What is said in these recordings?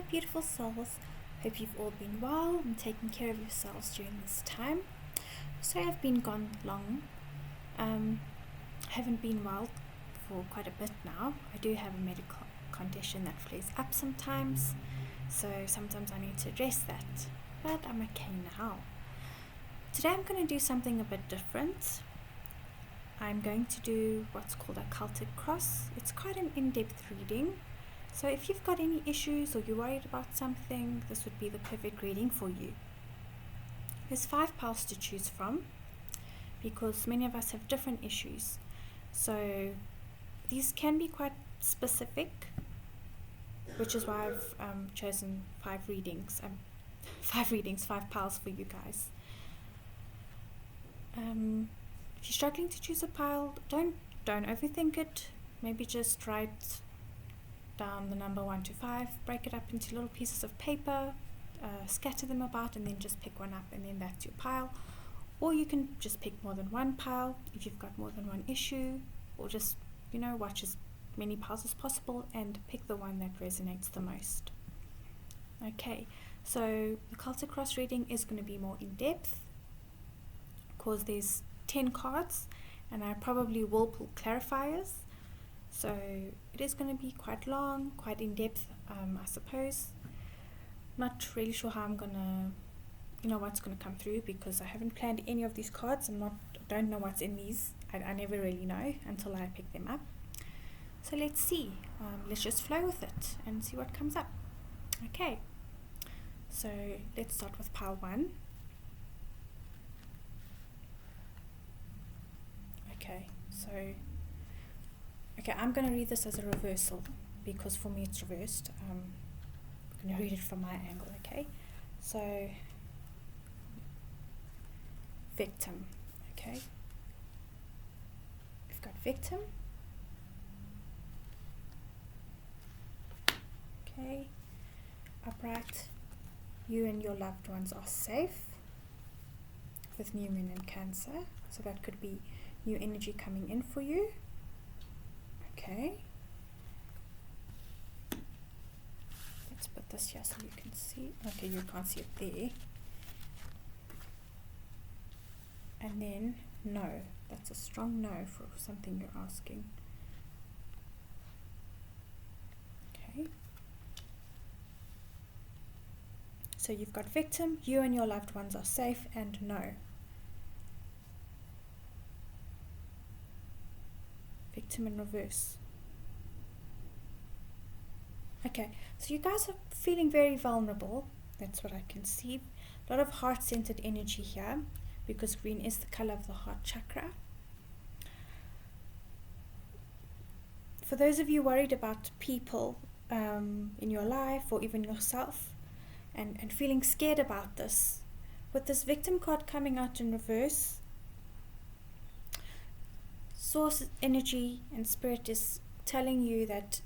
beautiful souls. Hope you've all been well and taking care of yourselves during this time. Sorry I've been gone long. Haven't been well for quite a bit now. I do have a medical condition that flares up sometimes, so sometimes I need to address that, but I'm okay now. Today I'm going to do something a bit different. I'm going to do what's called a Celtic cross. It's quite an in-depth reading, so if you've got any issues or you're worried about something, this would be the perfect reading for you. There's 5 piles to choose from because many of us have different issues, so these can be quite specific, which is why I've chosen 5 piles for you guys. If you're struggling to choose a pile, don't overthink it. Maybe just write down the number 1 to 5, break it up into little pieces of paper, scatter them about, and then just pick one up, and then that's your pile. Or you can just pick more than one pile if you've got more than one issue, or just watch as many piles as possible and pick the one that resonates the most. Okay, so the Celtic cross reading is going to be more in depth because there's 10 cards, and I probably will pull clarifiers, so it is going to be quite long, quite in depth, I suppose. Not really sure how I'm gonna, what's gonna come through, because I haven't planned any of these cards. Don't know what's in these. I never really know until I pick them up. So let's see. Let's just flow with it and see what comes up. Okay. So let's start with pile 1. Okay, I'm going to read this as a reversal because for me it's reversed. I'm going to read it from my angle, okay? So, victim, okay? We've got victim. Okay, upright, you and your loved ones are safe with New Moon and Cancer, so that could be new energy coming in for you. Okay, let's put this here so you can see. Okay, you can't see it there. And then no, that's a strong no for something you're asking. Okay, so you've got victim, you and your loved ones are safe, and no. Victim in reverse. Okay, so you guys are feeling very vulnerable. That's what I can see. A lot of heart-centered energy here, because green is the color of the heart chakra. For those of you worried about people in your life or even yourself, and feeling scared about this, with this victim card coming out in reverse, source energy and spirit is telling you that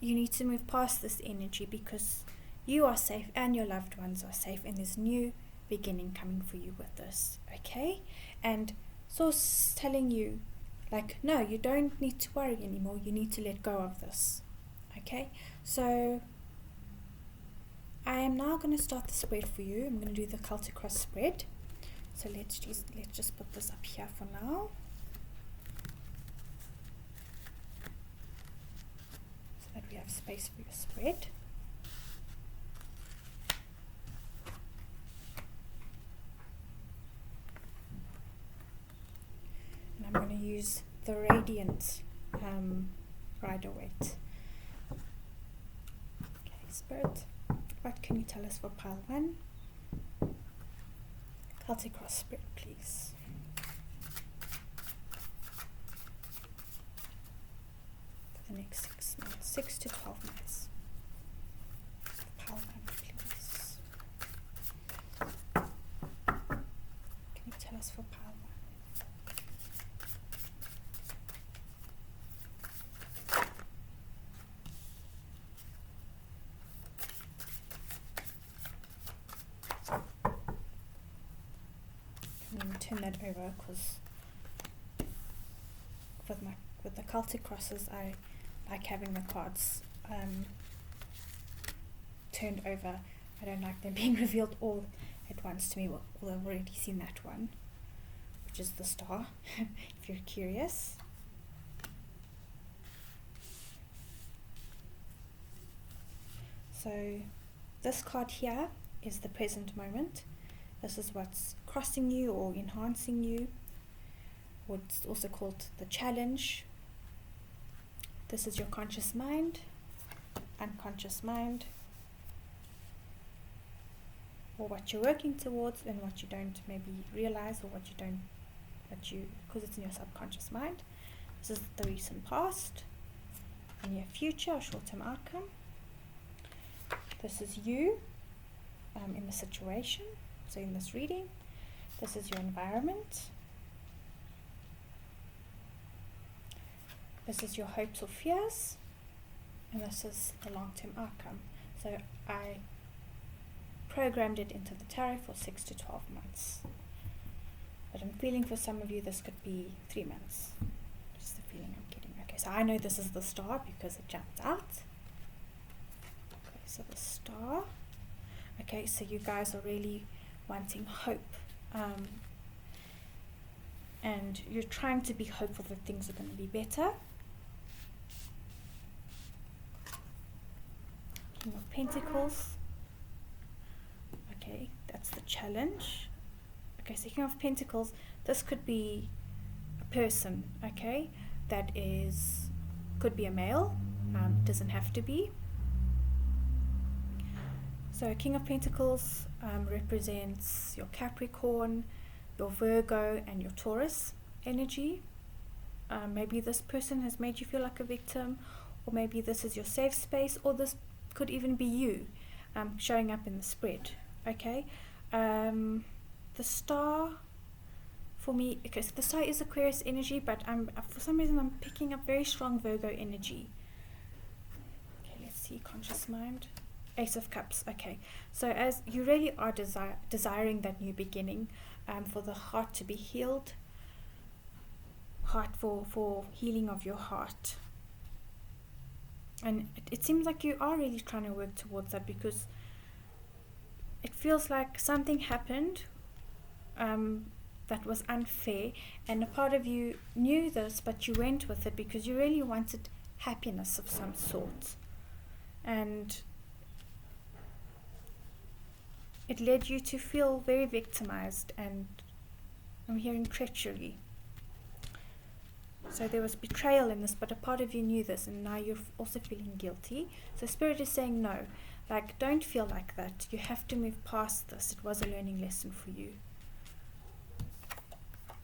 you need to move past this energy because you are safe and your loved ones are safe, and there's new beginning coming for you with this, okay? And source is telling you, like, no, you don't need to worry anymore, you need to let go of this, okay? So I am now going to start the spread for you. I'm going to do the Celtic cross spread. So let's just put this up here for now, so that we have space for your spread. And I'm going to use the Radiant Rider-Waite. Okay, Spirit, what can you tell us for pile 1? Celtic cross spread, please. For the next 6 months, 6 to 12 months. Pile 1, please. Can you tell us for pile 1? I'm going to turn that over because with the Celtic crosses I like having the cards turned over. I don't like them being revealed all at once to me, although I've already seen that one, which is the Star, if you're curious. So this card here is the present moment. This is what's crossing you or enhancing you. What's also called the challenge. This is your conscious mind, unconscious mind, or what you're working towards and what you don't maybe realize, or because it's in your subconscious mind. This is the recent past, the near future, or short-term outcome. This is you in the situation, so in this reading. This is your environment. This is your hopes or fears, and this is the long-term outcome. So I programmed it into the tarot for 6 to 12 months. But I'm feeling for some of you this could be 3 months. Just the feeling I'm getting. Okay, so I know this is the Star because it jumped out. Okay, so the Star. Okay, so you guys are really wanting hope. And you're trying to be hopeful that things are going to be better. King of Pentacles. Okay, that's the challenge. Okay, so King of Pentacles, this could be a person, okay, could be a male, doesn't have to be. So King of Pentacles represents your Capricorn, your Virgo, and your Taurus energy. Maybe this person has made you feel like a victim, or maybe this is your safe space, or this could even be you showing up in the spread. Okay, the Star for me, okay, so the Star is Aquarius energy, but for some reason I'm picking up very strong Virgo energy. Okay, let's see, conscious mind. Ace of Cups. Okay, so as you really are desiring that new beginning, for the heart to be healed, for healing of your heart, and it seems like you are really trying to work towards that, because it feels like something happened that was unfair, and a part of you knew this, but you went with it because you really wanted happiness of some sort, and it led you to feel very victimized, and I'm hearing treachery. So there was betrayal in this, but a part of you knew this, and now you're also feeling guilty. So Spirit is saying no, like, don't feel like that. You have to move past this. It was a learning lesson for you.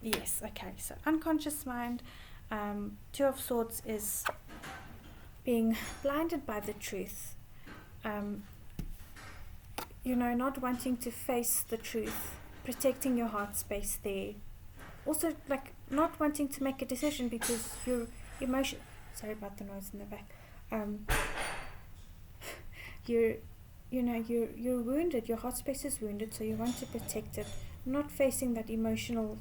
Yes, okay, so unconscious mind. Two of Swords is being blinded by the truth. Not wanting to face the truth, protecting your heart space there. Also, like, not wanting to make a decision because your emotion. Sorry about the noise in the back. You're wounded. Your heart space is wounded, so you want to protect it. Not facing that emotional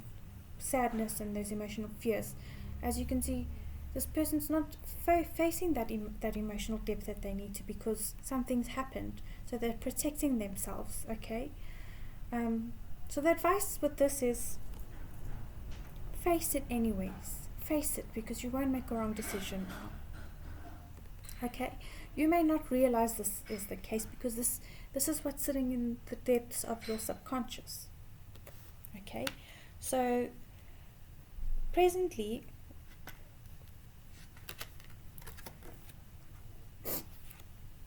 sadness and those emotional fears. As you can see, this person's not facing that emotional depth that they need to, because something's happened. So they're protecting themselves, okay? So the advice with this is face it anyways. Face it, because you won't make a wrong decision. Okay? You may not realize this is the case, because this is what's sitting in the depths of your subconscious. Okay? So presently,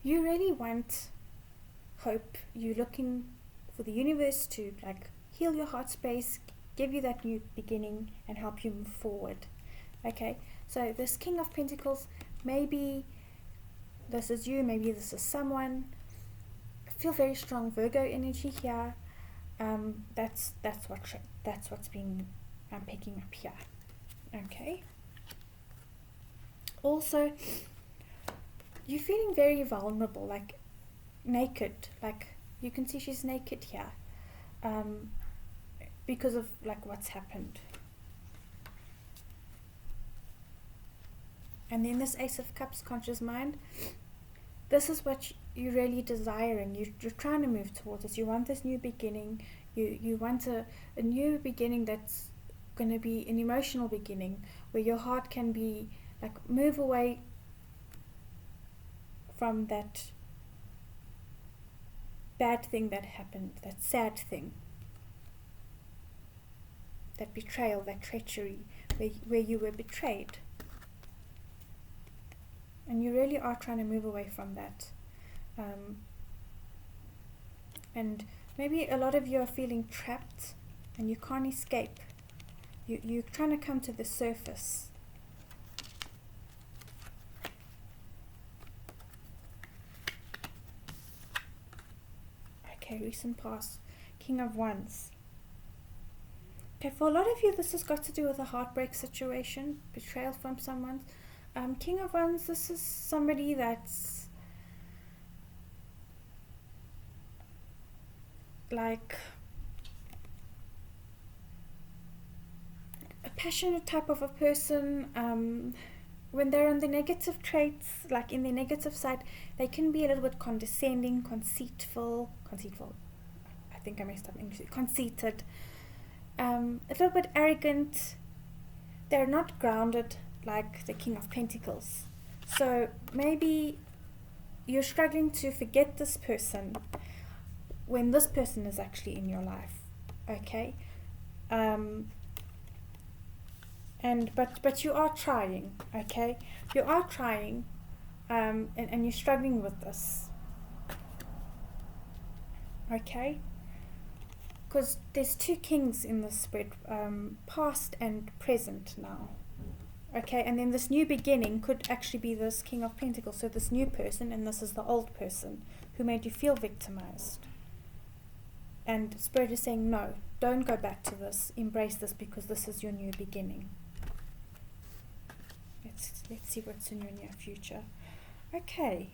you really want hope. You're looking for the universe to, like, heal your heart space, give you that new beginning, and help you move forward. Okay, so this King of Pentacles, maybe this is you, maybe this is someone. I feel very strong Virgo energy here. That's what's being I'm picking up here. Okay. Also, you're feeling very vulnerable, like naked. Like, you can see she's naked here, because of, like, what's happened. And then this Ace of Cups, conscious mind, this is what you're really desiring. You're trying to move towards this. You want this new beginning. You want a new beginning that's going to be an emotional beginning where your heart can be like move away from that bad thing that happened, that sad thing, that betrayal, that treachery, where you were betrayed. And you really are trying to move away from that. And maybe a lot of you are feeling trapped and you can't escape. You're trying to come to the surface. Okay, recent past. King of Wands. Okay, for a lot of you, this has got to do with a heartbreak situation, betrayal from someone. King of Wands, this is somebody that's like a passionate type of a person. When they're on the negative traits, like in the negative side, they can be a little bit condescending, conceitful, I think I messed up English, conceited, a little bit arrogant. They're not grounded like the King of Pentacles. So maybe you're struggling to forget this person when this person is actually in your life, okay? But you are trying, okay? You are trying, and you're struggling with this, okay? Because there's two kings in this spread, past and present now. Okay, and then this new beginning could actually be this King of Pentacles. So this new person, and this is the old person who made you feel victimized. And Spirit is saying, no, don't go back to this. Embrace this because this is your new beginning. Let's see what's in your near future. Okay,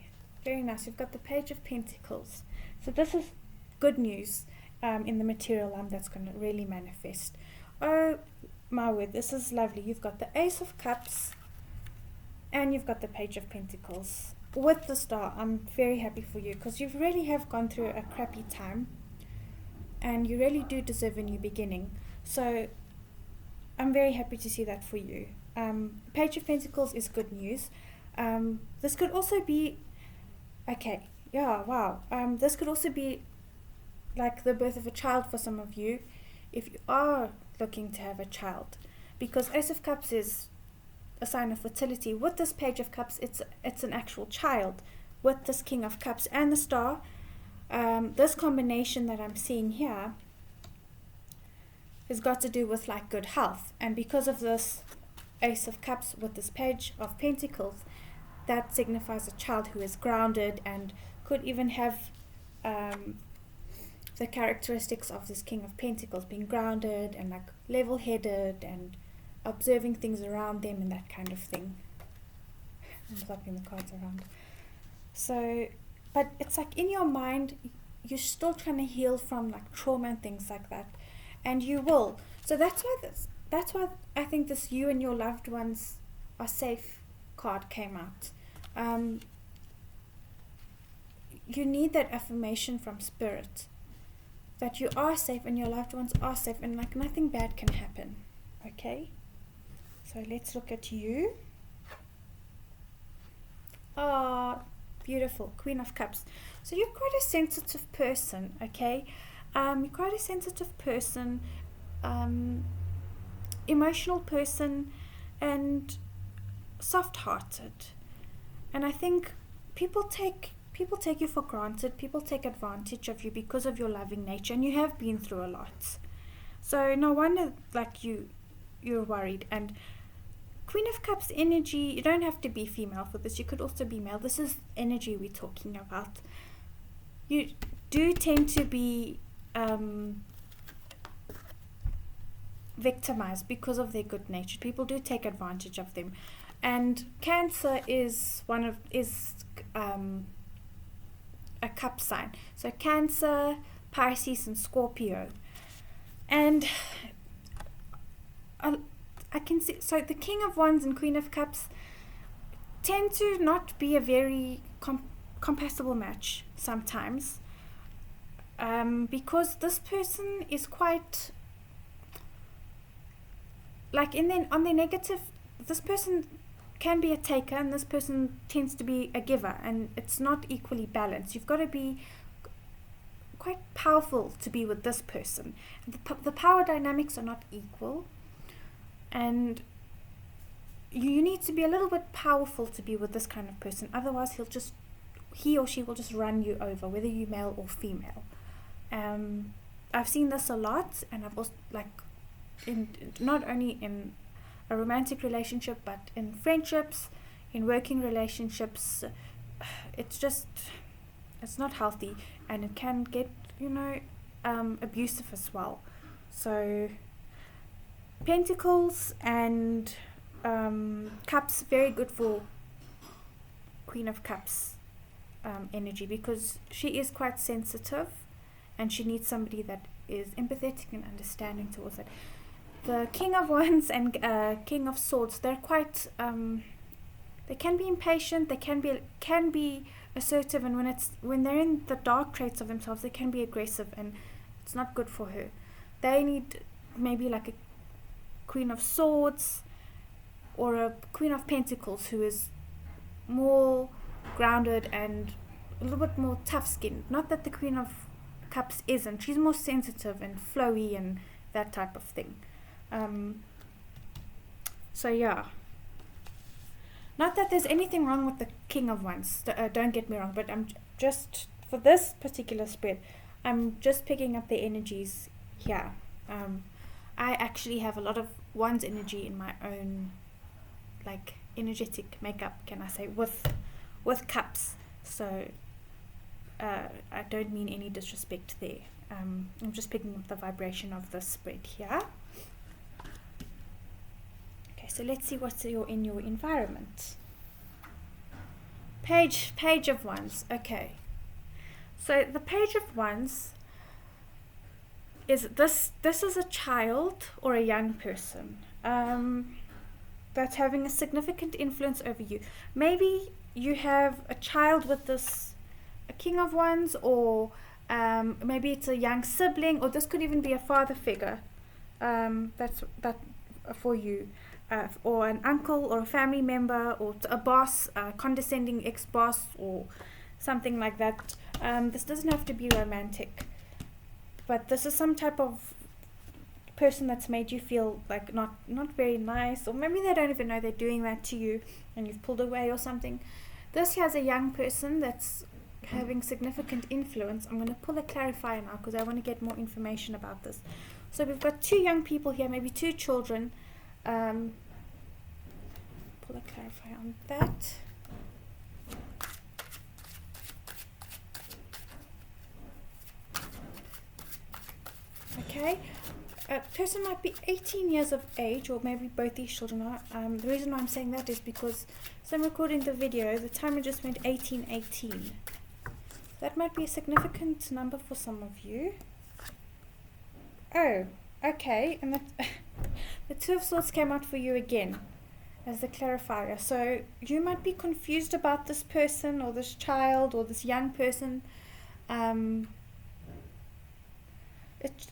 very nice. You've got the Page of Pentacles. So this is good news in the material realm that's going to really manifest. Oh, my word, this is lovely. You've got the Ace of Cups and you've got the Page of Pentacles with the Star. I'm very happy for you because you really have gone through a crappy time and you really do deserve a new beginning. So I'm very happy to see that for you. Page of Pentacles is good news. This could also be, okay, yeah, wow. This could also be like the birth of a child for some of you if you are looking to have a child, because Ace of Cups is a sign of fertility. With this Page of Cups, it's an actual child. With this King of Cups and the Star, this combination that I'm seeing here has got to do with like good health, and because of this Ace of Cups with this Page of Pentacles, that signifies a child who is grounded and could even have the characteristics of this King of Pentacles, being grounded and like level-headed and observing things around them and that kind of thing. I'm flipping the cards around. So, but it's like in your mind, you're still trying to heal from like trauma and things like that, and you will. So that's why I think this "you and your loved ones are safe" card came out. You need that affirmation from Spirit that you are safe and your loved ones are safe, and like nothing bad can happen. Okay, so let's look at you. Ah, beautiful, Queen of Cups. So you're quite a sensitive person, okay? You're quite a sensitive person, emotional person, and soft-hearted. And I think people take you for granted. People take advantage of you because of your loving nature, and you have been through a lot. So no wonder like you're worried. And Queen of Cups energy, you don't have to be female for this. You could also be male. This is energy we're talking about. You do tend to be victimized because of their good nature. People do take advantage of them. And Cancer is a cup sign. So Cancer, Pisces, and Scorpio. And I can see, so the King of Wands and Queen of Cups, tend to not be a very compatible match sometimes, because this person is quite, like, on the negative, this person can be a taker and this person tends to be a giver, and it's not equally balanced. You've got to be quite powerful to be with this person. The power dynamics are not equal, and you need to be a little bit powerful to be with this kind of person. Otherwise he or she will just run you over, whether you're male or female. I've seen this a lot, and I've also, like, not only in a romantic relationship, but in friendships, in working relationships. It's not healthy, and it can get, abusive as well. So Pentacles and Cups, very good for Queen of Cups energy, because she is quite sensitive and she needs somebody that is empathetic and understanding towards it. The King of Wands and King of Swords, they're quite they can be impatient, they can be assertive, and when they're in the dark traits of themselves, they can be aggressive, and it's not good for her. They need maybe like a Queen of Swords or a Queen of Pentacles who is more grounded and a little bit more tough-skinned. Not that the Queen of Cups isn't. She's more sensitive and flowy and that type of thing. So yeah. Not that there's anything wrong with the King of Wands, don't get me wrong, but I'm just, for this particular spread, I'm just picking up the energies here. I actually have a lot of Wands energy in my own, like, energetic makeup, can I say, with Cups. So I don't mean any disrespect there. I'm just picking up the vibration of the spread here. Okay, so let's see what's in your environment. Page of Wands. Okay, so the Page of Wands is this is a child or a young person that's having a significant influence over you. Maybe you have a child with a King of Wands, or maybe it's a young sibling, or this could even be a father figure that for you, or an uncle or a family member, or a boss, a condescending ex-boss, or something like that. This doesn't have to be romantic, but this is some type of person that's made you feel like not very nice, or maybe they don't even know they're doing that to you and you've pulled away or something. This here is a young person that's having significant influence. I'm going to pull a clarifier now because I want to get more information about this. So we've got two young people here, maybe two children. Pull a clarifier on that. Okay, a person might be 18 years of age, or maybe both these children are. The reason why I'm saying that is because as I'm recording the video, the timer just went 18:18. That might be a significant number for some of you. Oh, okay, and the Two of Swords came out for you again as the clarifier. So you might be confused about this person, or this child, or this young person. It's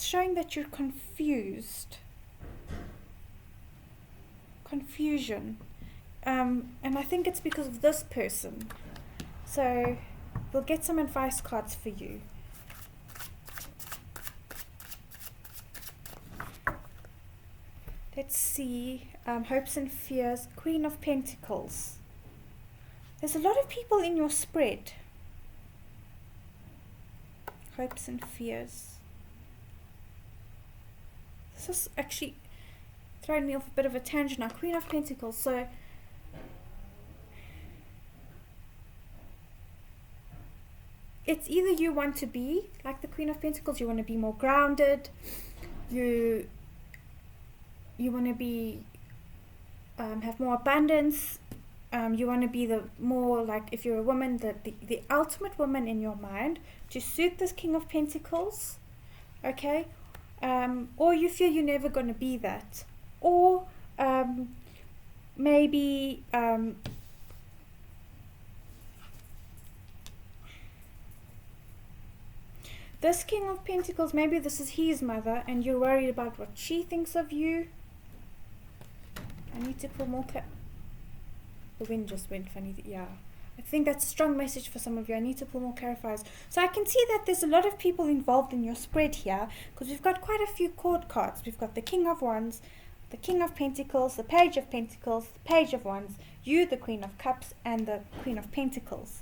showing that you're confused. Confusion. And I think it's because of this person. So we'll get some advice cards for you. Let's see. Hopes and fears. Queen of Pentacles. There's a lot of people in your spread. Hopes and fears. This is actually throwing me off a bit of a tangent now. Queen of Pentacles. So it's either you want to be like the Queen of Pentacles, you want to be more grounded, you want to be have more abundance, you want to be the more, like, if you're a woman, the ultimate woman in your mind to suit this King of Pentacles, okay? Or you feel you're never going to be that, or maybe this King of Pentacles, maybe this is his mother and you're worried about what she thinks of you. I need to pull more the wind just went funny. Yeah, I think that's a strong message for some of you. I need to pull more clarifiers. So I can see that there's a lot of people involved in your spread here, because we've got quite a few court cards. We've got the King of Wands, the King of Pentacles, the Page of Pentacles, the Page of Wands, you, the Queen of Cups, and the Queen of Pentacles.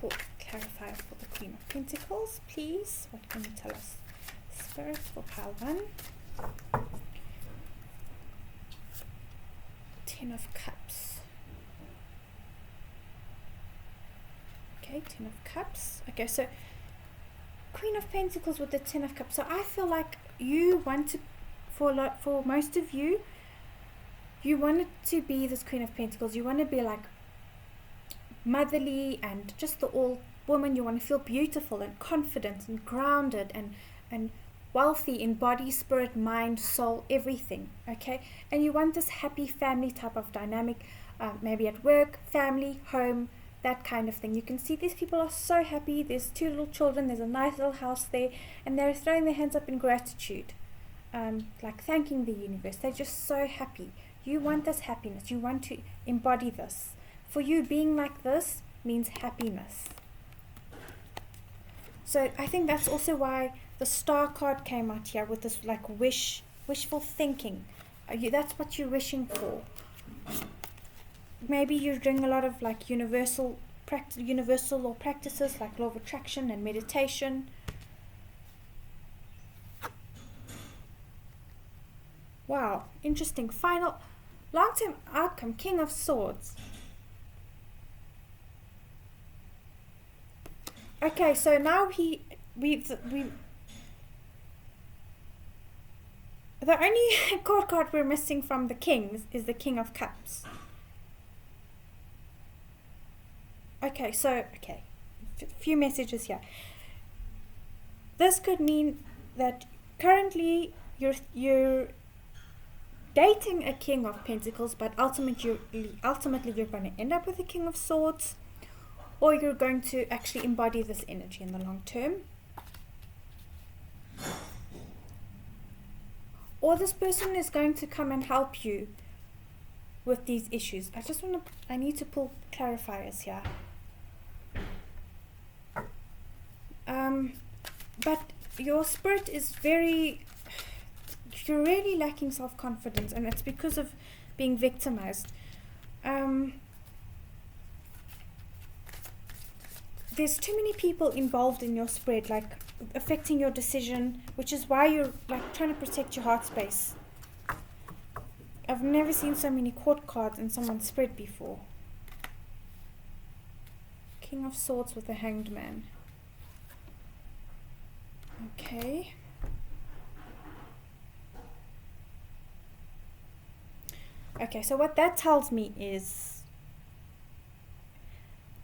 Pull clarifier for the Queen of Pentacles, please. What can you tell us? Spirit for pile 1. 10 of Cups. Okay, 10 of Cups. Okay, so Queen of Pentacles with the 10 of Cups. So I feel like you want to, for most of you, you want it to be this Queen of Pentacles. You want to be like motherly and just the all woman. You want to feel beautiful and confident and grounded and wealthy in body, spirit, mind, soul, everything. Okay, and you want this happy family type of dynamic, maybe at work, family, home, that kind of thing. You can see these people are so happy. There's 2 little children, there's a nice little house there, and they're throwing their hands up in gratitude, like thanking the universe. They're just so happy. You want this happiness. You want to embody this. For you, being like this means happiness. So I think that's also why the Star card came out here with this like wishful thinking. That's what you're wishing for. Maybe you're doing a lot of like universal law practices like law of attraction and meditation. Wow, interesting. Final long-term outcome, King of Swords. Okay, so now the only card we're missing from the Kings is the King of Cups. Okay, so few messages here. This could mean that currently you're dating a King of Pentacles, but ultimately you're going to end up with a King of Swords, or you're going to actually embody this energy in the long term. Or this person is going to come and help you with these issues. I need to pull clarifiers here. But your spirit is you're really lacking self-confidence, and it's because of being victimized. There's too many people involved in your spread, like affecting your decision, which is why you're like trying to protect your heart space. I've never seen so many court cards in someone's spread before. King of Swords with the Hanged Man. Okay. Okay, so what that tells me is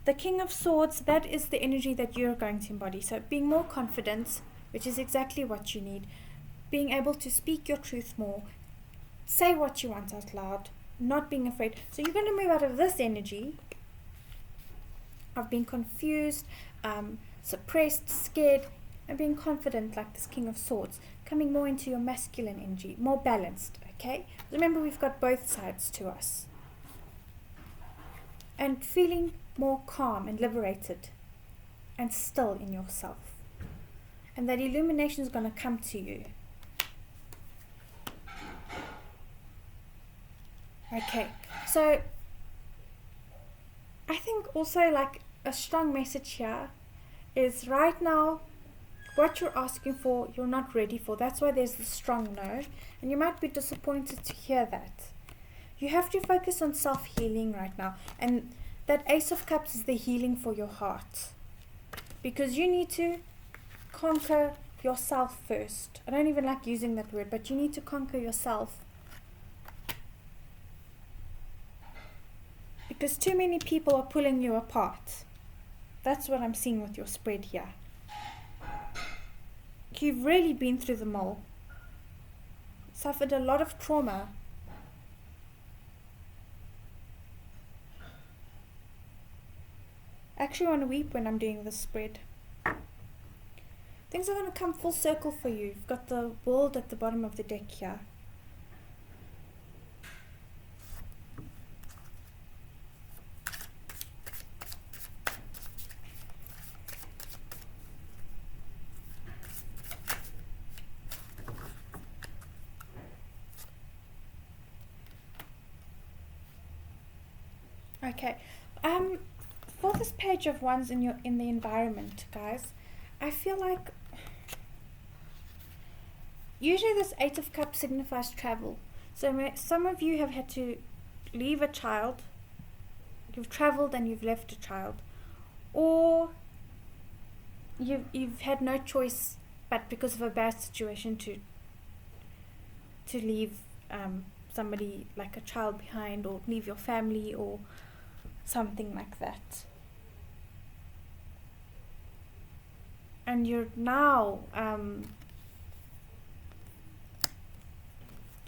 the King of Swords, that is the energy that you're going to embody. So being more confident, which is exactly what you need. Being able to speak your truth more. Say what you want out loud. Not being afraid. So you're going to move out of this energy of being confused, suppressed, scared, and being confident like this King of Swords. Coming more into your masculine energy. More balanced, okay? Remember, we've got both sides to us. And feeling more calm and liberated and still in yourself. And that illumination is going to come to you. Okay, so I think also like a strong message here is right now what you're asking for, you're not ready for. That's why there's the strong no. And you might be disappointed to hear that. You have to focus on self-healing right now. And that Ace of Cups is the healing for your heart. Because you need to conquer yourself first. I don't even like using that word, but you need to conquer yourself. Because too many people are pulling you apart. That's what I'm seeing with your spread here. You've really been through the mill, suffered a lot of trauma. I actually want to weep when I'm doing this spread. Things are going to come full circle for you. You've got the world at the bottom of the deck here. Okay, for this page of wands in the environment, guys, I feel like usually this 8 of Cups signifies travel. So some of you have had to leave a child, you've traveled and you've left a child, or you've had no choice but because of a bad situation to leave somebody like a child behind, or leave your family, or something like that. And you're now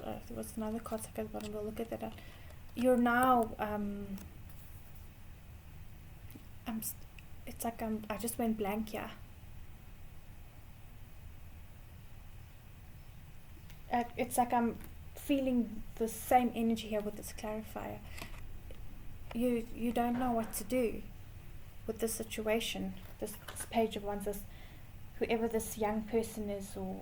there was another card stuck at the bottom, we'll look at that. You're now it's like I just went blank here. It's like I'm feeling the same energy here with this clarifier. You don't know what to do with this situation. This page of wands, whoever this young person is, or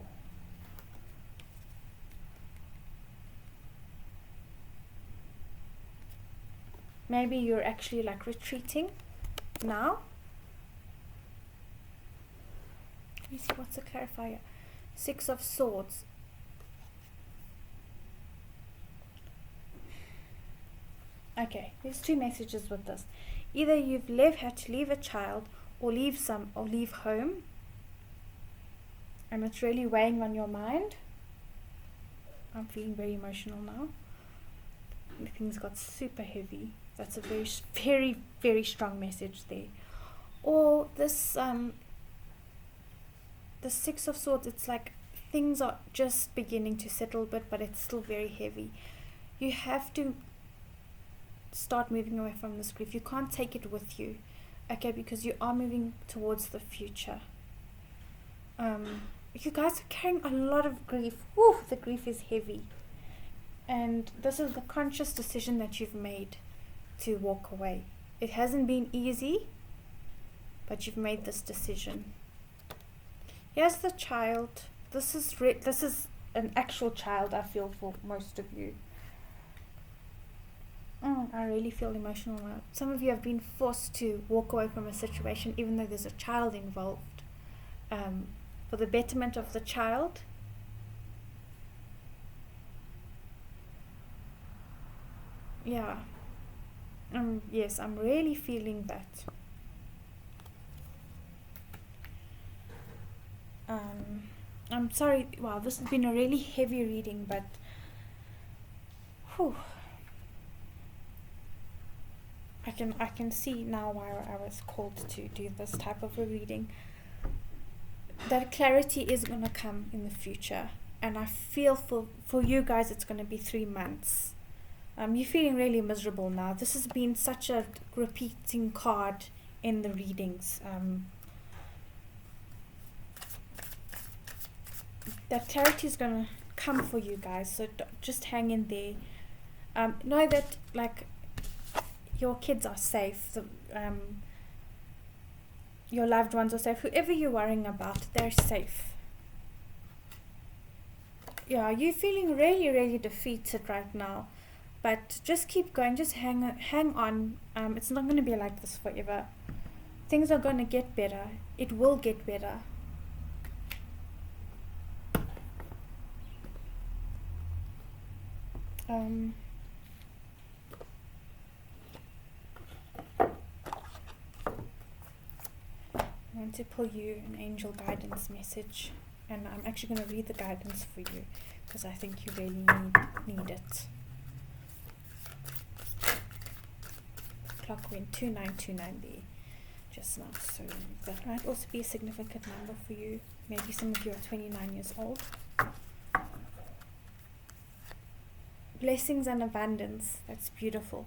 maybe you're actually like retreating now. Let me see, what's the clarifier? 6 of Swords. Okay, there's 2 messages with this. Either you've had to leave a child, or leave home, and it's really weighing on your mind. I'm feeling very emotional now. Things got super heavy. That's a very, very, very strong message there. Or this the 6 of Swords, it's like things are just beginning to settle a bit, but it's still very heavy. You have to start moving away from this grief. You can't take it with you, okay, because you are moving towards the future. You guys are carrying a lot of grief. Woo, the grief is heavy. And this is the conscious decision that you've made to walk away. It hasn't been easy, but you've made this decision. Here's the child. This is an actual child, I feel, for most of you. I really feel emotional now. Some of you have been forced to walk away from a situation even though there's a child involved, for the betterment of the child. Yeah. Yes, I'm really feeling that. I'm sorry. Wow, this has been a really heavy reading, but whew, I can see now why I was called to do this type of a reading. That clarity is going to come in the future, and I feel for you guys it's going to be 3 months. You're feeling really miserable now. This has been such a repeating card in the readings. That clarity is going to come for you guys, so just hang in there. Know that, like, your kids are safe, your loved ones are safe, whoever you're worrying about, they're safe. Yeah, you're feeling really, really defeated right now, but just keep going, just hang on. It's not going to be like this forever. Things are going to get better. It will get better. I want to pull you an angel guidance message, and I'm actually going to read the guidance for you because I think you really need it. Clock went 2929 there. just now. So that might also be a significant number for you. Maybe some of you are 29 years old. Blessings and abundance. That's beautiful.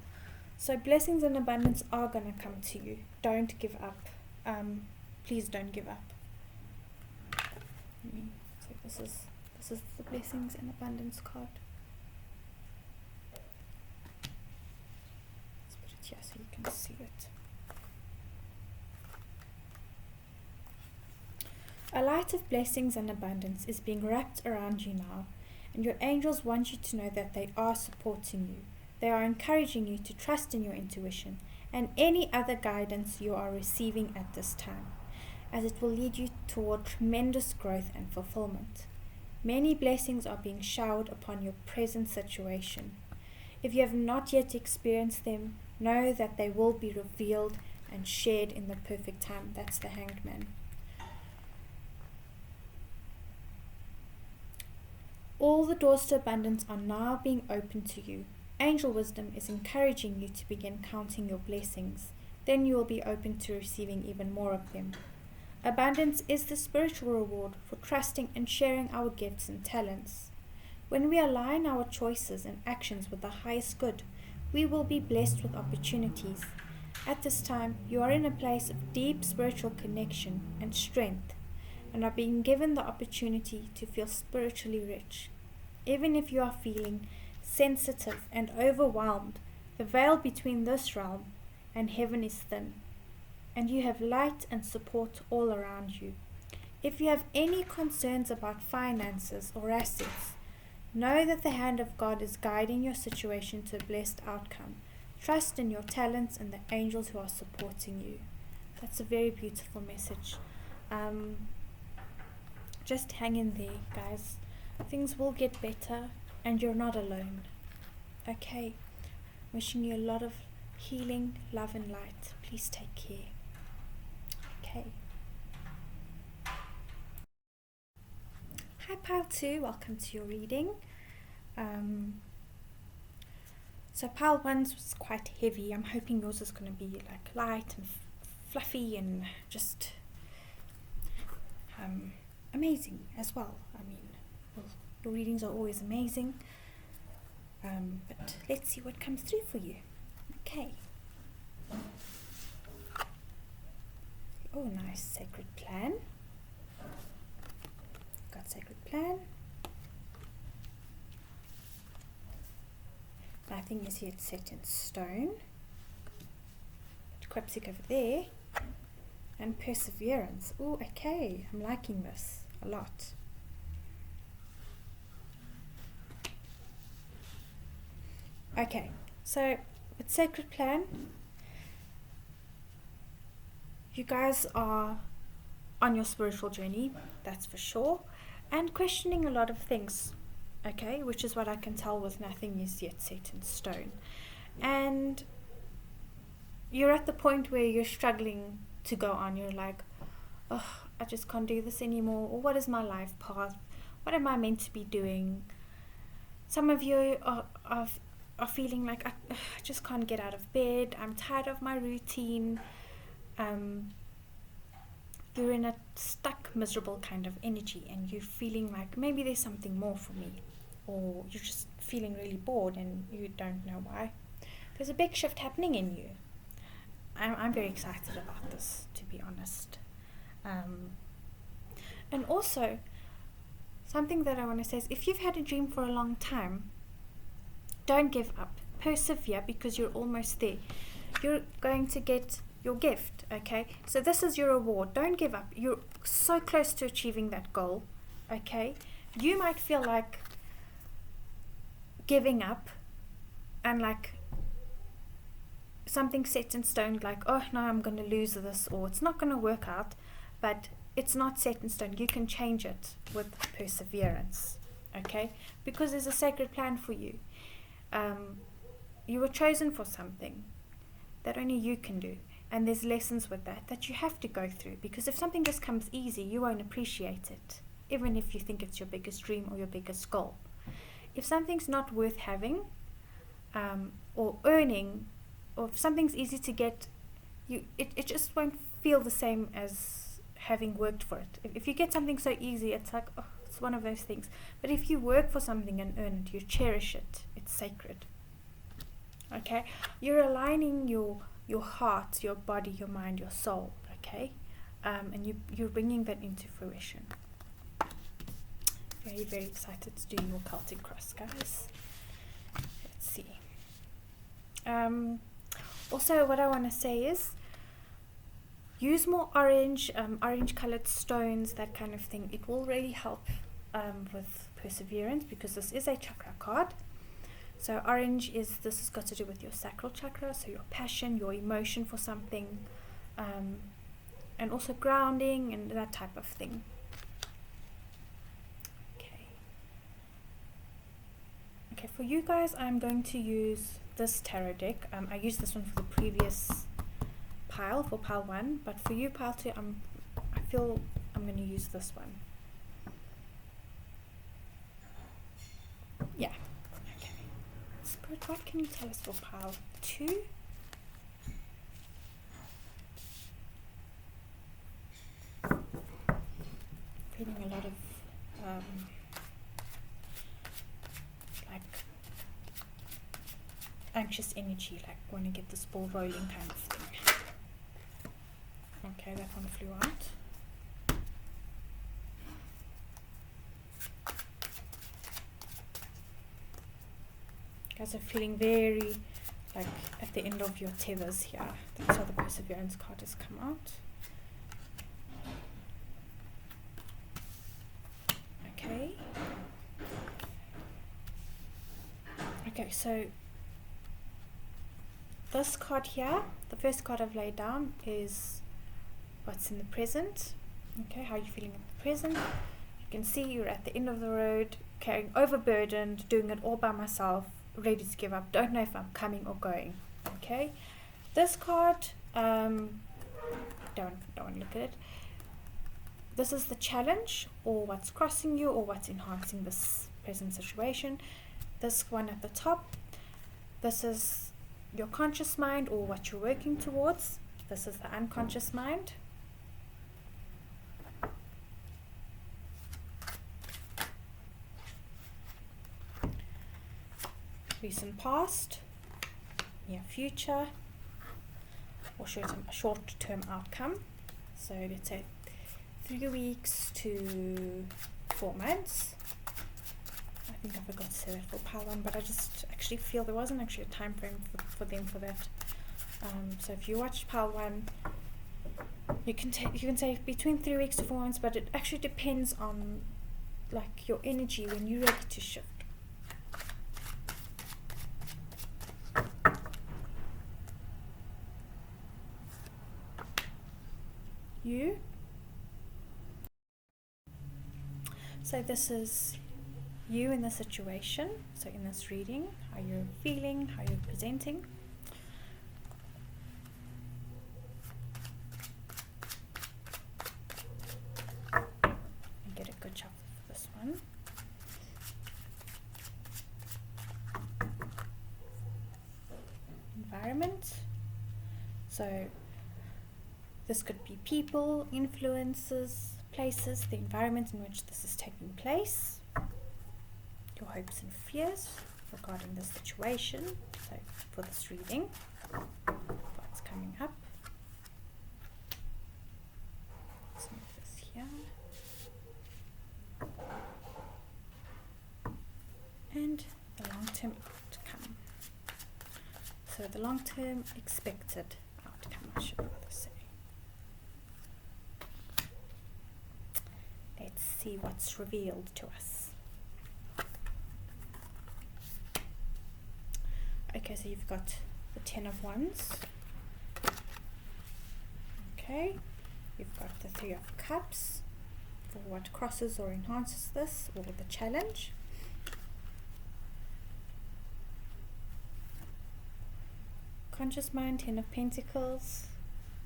So blessings and abundance are going to come to you. Don't give up. Please don't give up. So this is the blessings and abundance card. Let's put it here so you can see it. A light of blessings and abundance is being wrapped around you now, and your angels want you to know that they are supporting you. They are encouraging you to trust in your intuition and any other guidance you are receiving at this time, as it will lead you toward tremendous growth and fulfillment. Many blessings are being showered upon your present situation. If you have not yet experienced them, know that they will be revealed and shared in the perfect time. That's the Hanged Man. All the doors to abundance are now being opened to you. Angel wisdom is encouraging you to begin counting your blessings. Then you will be open to receiving even more of them. Abundance is the spiritual reward for trusting and sharing our gifts and talents. When we align our choices and actions with the highest good, we will be blessed with opportunities. At this time, you are in a place of deep spiritual connection and strength, and are being given the opportunity to feel spiritually rich. Even if you are feeling sensitive and overwhelmed, the veil between this realm and heaven is thin, and you have light and support all around you. If you have any concerns about finances or assets, know that the hand of God is guiding your situation to a blessed outcome. Trust in your talents and the angels who are supporting you. That's a very beautiful message. Just hang in there, guys. Things will get better, and you're not alone. Okay. Wishing you a lot of healing, love, and light. Please take care. Okay. Hi, Pile 2. Welcome to your reading. So Pile 1 was quite heavy. I'm hoping yours is going to be like light and fluffy and just amazing as well. I mean, well, your readings are always amazing. But let's see what comes through for you. Okay. Oh, nice. Sacred Plan. Got Sacred Plan. Nothing is yet set in stone. Quipsic over there. And Perseverance. Oh, okay. I'm liking this a lot. Okay, so with Sacred Plan, you guys are on your spiritual journey, that's for sure, and questioning a lot of things, okay, which is what I can tell with nothing is yet set in stone. And you're at the point where you're struggling to go on. You're like, oh, I just can't do this anymore, or what is my life path? What am I meant to be doing? Some of you are feeling like I just can't get out of bed. I'm tired of my routine. You're in a stuck, miserable kind of energy, and you're feeling like maybe there's something more for me, or you're just feeling really bored and you don't know why. There's a big shift happening in you. I'm very excited about this, to be honest. And also, something that I want to say is, if you've had a dream for a long time, don't give up. Persevere, because you're almost there. You're going to get your gift, okay? So this is your reward. Don't give up. You're so close to achieving that goal, okay? You might feel like giving up and like something set in stone, like, oh no, I'm going to lose this, or it's not going to work out, but it's not set in stone. You can change it with perseverance, okay? Because there's a sacred plan for you. You were chosen for something that only you can do, and there's lessons with that you have to go through, because if something just comes easy, you won't appreciate it, even if you think it's your biggest dream or your biggest goal. If something's not worth having, or earning, or if something's easy to get, it just won't feel the same as having worked for it. If you get something so easy, it's like, oh, it's one of those things. But if you work for something and earn it, you cherish it, it's sacred. Okay, you're aligning your heart, your body, your mind, your soul. Okay, and you're bringing that into fruition. Very, very excited to do your Celtic cross, guys. Let's see. Also, what I want to say is, use more orange colored stones, that kind of thing. It will really help with perseverance, because this is a chakra card. So orange this has got to do with your sacral chakra, so your passion, your emotion for something, and also grounding and that type of thing. Okay, for you guys, I'm going to use this tarot deck. I used this one for the previous pile, for pile 1, but for you, pile 2, I feel I'm going to use this one. Yeah. Okay. Spirit, what can you tell us for pile 2? Feeling a lot of like anxious energy, like want to get this ball rolling kind of thing. Okay, that one flew out. You guys are feeling very like at the end of your tethers here. That's how the perseverance card has come out. Okay, so this card here, the first card I've laid down, is what's in the present. Okay, how are you feeling in the present? You can see you're at the end of the road, carrying overburdened, doing it all by myself, ready to give up, don't know if I'm coming or going. Okay, this card, don't want to look at it. This is the challenge, or what's crossing you, or what's enhancing this present situation. This one at the top, this is your conscious mind, or what you're working towards. This is the unconscious mind. Recent past, near future, or short-term outcome. So let's say 3 weeks to 4 months. I think I forgot to say that for pile 1, but I just actually feel there wasn't actually a time frame for them for that. So if you watch pile 1, you can say between 3 weeks to 4 months, but it actually depends on like your energy when you're ready to shift. You. So this is you in the situation, so in this reading, how you're feeling, how you're presenting. And get a good shuffle for this one. Environment. So this could be people, influences, places, the environment in which this is taking place. Your hopes and fears regarding the situation. So for this reading, what's coming up. Let's move this here. And the long-term outcome. So the long-term expected outcome, I should rather say. Let's see what's revealed to us. Okay, so you've got the 10 of Wands. Okay, you've got the 3 of Cups for what crosses or enhances this, or the challenge. Conscious mind, 10 of Pentacles.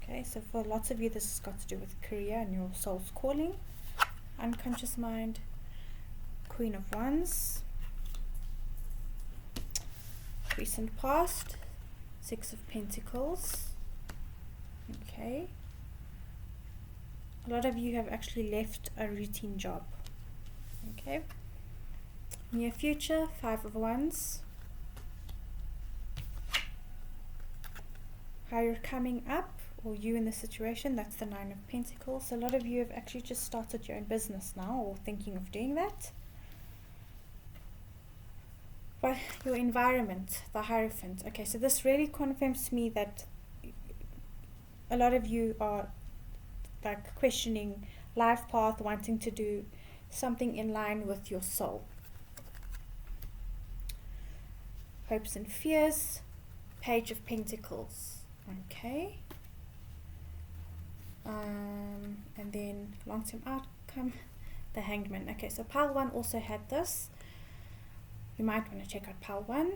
Okay, so for lots of you this has got to do with career and your soul's calling. Unconscious mind, Queen of Wands. Recent past, 6 of Pentacles. Okay, a lot of you have actually left a routine job. Okay. Near future, 5 of Wands. How you're coming up, or you in the situation, that's the 9 of Pentacles. A lot of you have actually just started your own business now, or thinking of doing that. But your environment, the Hierophant. Okay, so this really confirms to me that a lot of you are like questioning life path, wanting to do something in line with your soul. Hopes and fears, Page of Pentacles. Okay. And then long-term outcome, the Hanged Man. Okay, so pile 1 also had this. You might want to check out pile 1.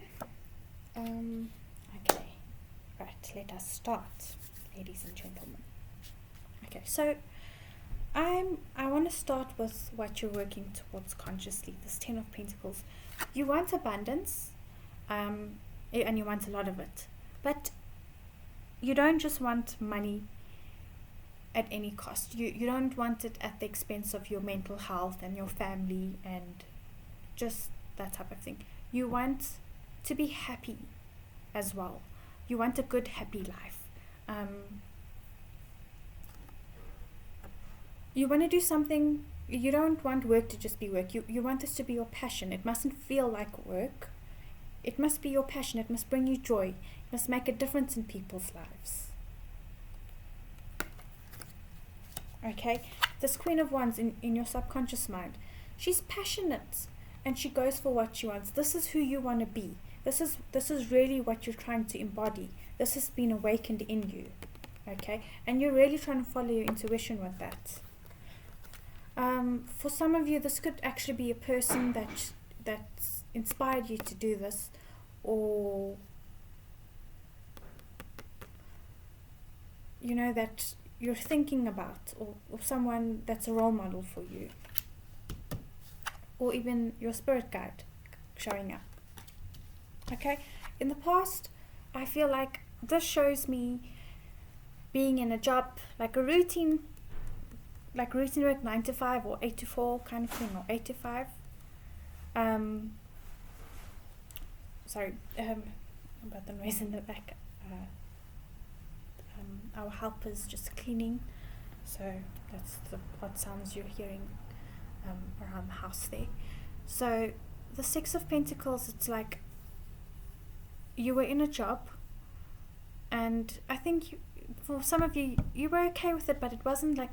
Okay, right, let us start, ladies and gentlemen. Okay, so I want to start with what you're working towards consciously, this 10 of Pentacles. You want abundance, and you want a lot of it, but you don't just want money at any cost. You don't want it at the expense of your mental health and your family and just that type of thing. You want to be happy as well. You want a good, happy life. You want to do something. You don't want work to just be work. You want this to be your passion. It mustn't feel like work. It must be your passion. It must bring you joy. It must make a difference in people's lives. Okay, this Queen of Wands in your subconscious mind, she's passionate and she goes for what she wants. This is who you want to be. This is really what you're trying to embody. This has been awakened in you. Okay, and you're really trying to follow your intuition with that. For some of you, this could actually be a person that's inspired you to do this, or you know, that you're thinking about, or someone that's a role model for you, or even your spirit guide showing up. Okay, in the past, I feel like this shows me being in a job, like a routine work, 9 to 5 or 8 to 4 kind of thing, or 8 to 5. Sorry, about the noise in the back. Our helper's just cleaning, so that's the odd sounds you're hearing around the house there. So the 6 of Pentacles, it's like you were in a job, and I think for some of you, you were okay with it, but it wasn't like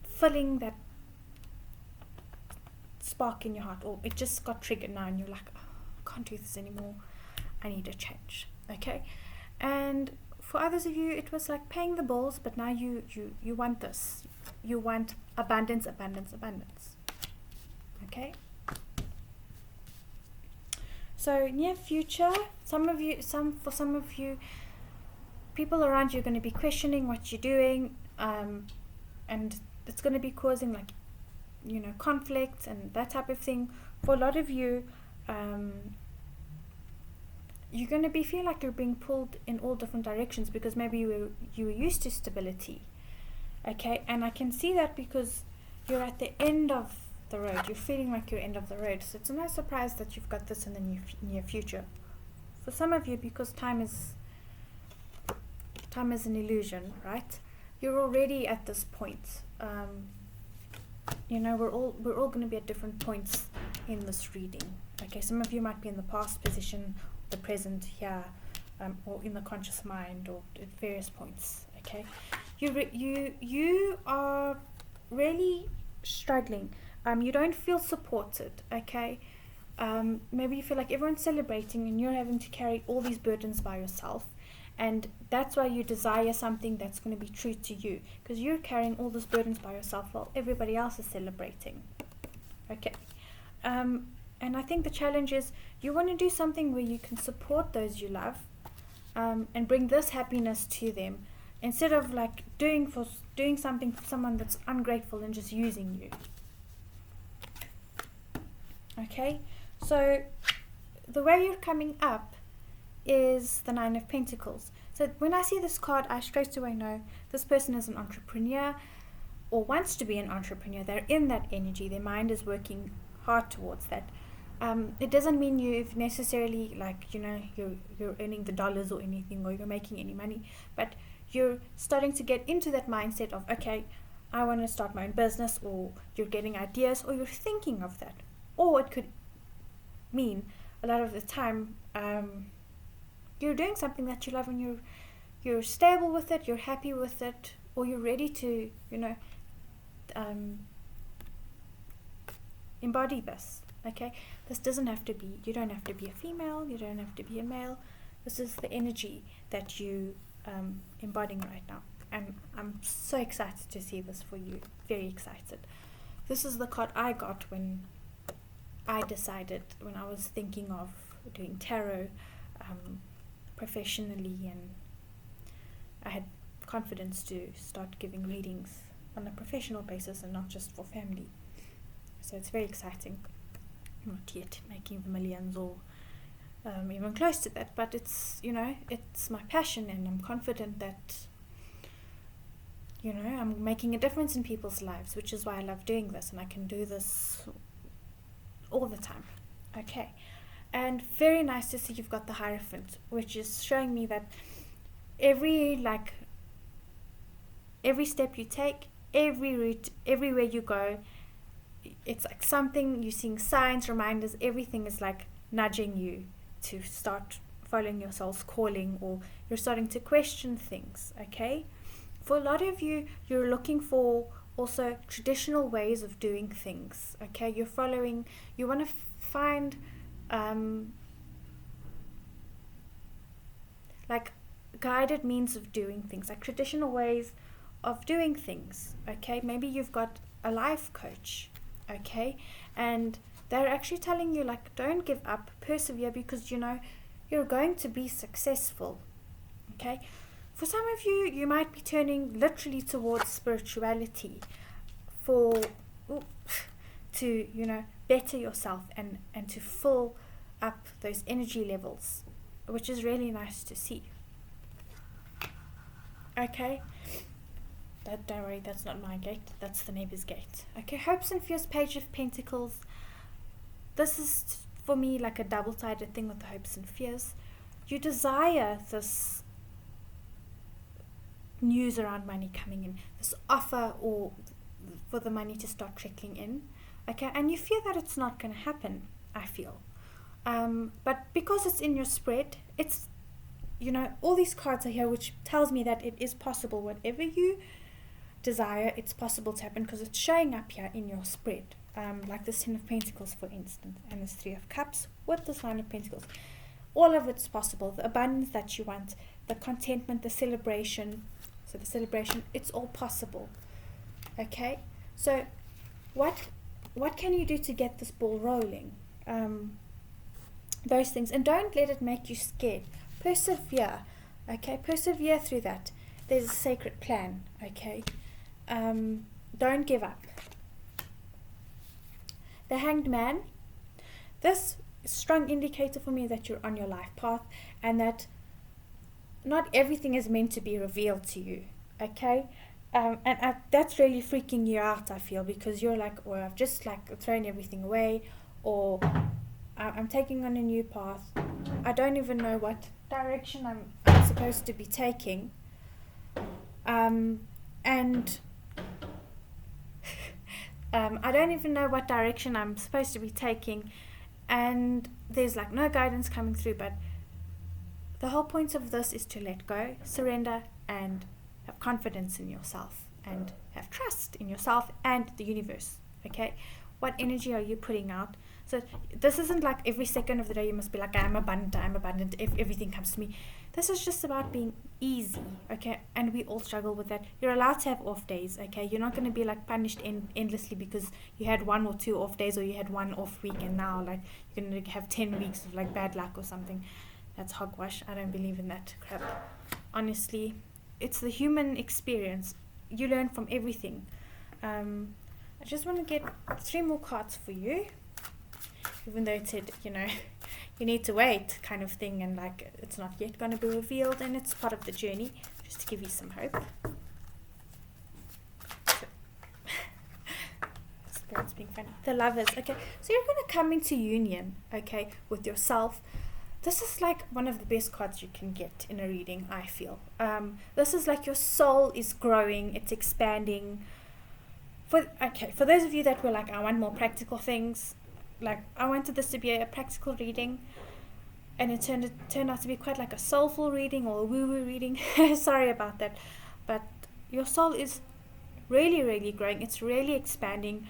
filling that spark in your heart, or it just got triggered now and you're like, oh, I can't do this anymore, I need a change. Okay, and for others of you, it was like paying the bills, but now you want this. You want abundance, abundance, abundance. Okay? So near future, for some of you, people around you are going to be questioning what you're doing, and it's going to be causing, like, you know, conflict and that type of thing. For a lot of you, you're going to feel like you're being pulled in all different directions, because maybe you were used to stability. Okay, and I can see that because you're at the end of the road. You're feeling like you're end of the road. So it's no surprise that you've got this in the near future. For some of you, because time is an illusion, right? You're already at this point. You know, we're all going to be at different points in this reading. Okay, some of you might be in the past position, the present here, or in the conscious mind, or at various points. Okay, you are really struggling. You don't feel supported. Okay, maybe you feel like everyone's celebrating and you're having to carry all these burdens by yourself, and that's why you desire something that's going to be true to you, because you're carrying all these burdens by yourself while everybody else is celebrating. Okay, and I think the challenge is you want to do something where you can support those you love, and bring this happiness to them, instead of like doing something for someone that's ungrateful and just using you. Okay, so the way you're coming up is the 9 of Pentacles. So when I see this card, I straight away know this person is an entrepreneur. or wants to be an entrepreneur, they're in that energy, their mind is working hard towards that. It doesn't mean you've necessarily, like, you're earning the dollars or anything, or you're making any money, but you're starting to get into that mindset of, okay, I want to start my own business, or you're getting ideas, or you're thinking of that. Or it could mean a lot of the time you're doing something that you love, and you're stable with it, you're happy with it, or you're ready to embody this. Okay, this doesn't have to be, you don't have to be a female, you don't have to be a male. This is the energy that you embodying right now, and I'm so excited to see this for you, very excited. This is the card I got when I decided, when I was thinking of doing tarot professionally, and I had confidence to start giving readings on a professional basis and not just for family. So it's very exciting. I'm not yet making the millions or even close to that, but it's my passion, and I'm confident that I'm making a difference in people's lives, which is why I love doing this, and I can do this all the time. Okay, and very nice to see you've got the Hierophant, which is showing me that every step you take, every route, everywhere you go, it's like something, you're seeing signs, reminders, everything is like nudging you to start following your soul's calling, or you're starting to question things. Okay, for a lot of you, you're looking for also traditional ways of doing things. Okay, you want to find like guided means of doing things, like traditional ways of doing things. Okay, maybe you've got a life coach, okay, and they're actually telling you, like, don't give up, persevere, because you're going to be successful. Okay, for some of you, you might be turning literally towards spirituality to better yourself and to fill up those energy levels, which is really nice to see. Okay, don't worry, that's not my gate, that's the neighbor's gate. Okay, Hopes and Fears, Page of Pentacles. This is for me like a double-sided thing with the hopes and fears. You desire this news around money coming in, this offer, or for the money to start trickling in. Okay, and you fear that it's not going to happen, I feel. But because it's in your spread, it's, all these cards are here, which tells me that it is possible. Whatever you desire, it's possible to happen, because it's showing up here in your spread. Like this Ten of Pentacles, for instance, and this Three of Cups with this Nine of Pentacles. All of it's possible. The abundance that you want, the contentment, the celebration. So the celebration, it's all possible. Okay? So what can you do to get this ball rolling? Those things. And don't let it make you scared. Persevere. Okay? Persevere through that. There's a sacred plan. Okay? Don't give up. The Hanged Man. This is a strong indicator for me that you're on your life path, and that not everything is meant to be revealed to you. Okay? And that's really freaking you out, I feel, because you're like, well, I've just thrown everything away, or I'm taking on a new path. I don't even know what direction I'm supposed to be taking. I don't even know what direction I'm supposed to be taking, and there's no guidance coming through. But the whole point of this is to let go, surrender, and have confidence in yourself, and have trust in yourself and the universe. Okay, what energy are you putting out? So this isn't like every second of the day you must be like, I'm abundant, if everything comes to me. This is just about being easy, okay? And we all struggle with that. You're allowed to have off days, okay? You're not going to be punished endlessly because you had 1 or 2 off days, or you had 1 off week, and now you're going to have 10 weeks of bad luck or something. That's hogwash. I don't believe in that crap. Honestly, it's the human experience. You learn from everything. I just want to get 3 more cards for you, even though it said, you need to wait kind of thing, and it's not yet going to be revealed, and it's part of the journey, just to give you some hope. So, Spirit's being funny. The Lovers. Okay, so you're going to come into union, okay, with yourself. This is like one of the best cards you can get in a reading, I feel. This is like your soul is growing, it's expanding. For those of you that were like, I want more practical things, like I wanted this to be a practical reading, and it turned out to be quite like a soulful reading or a woo-woo reading. Sorry about that. But your soul is really, really growing. It's really expanding.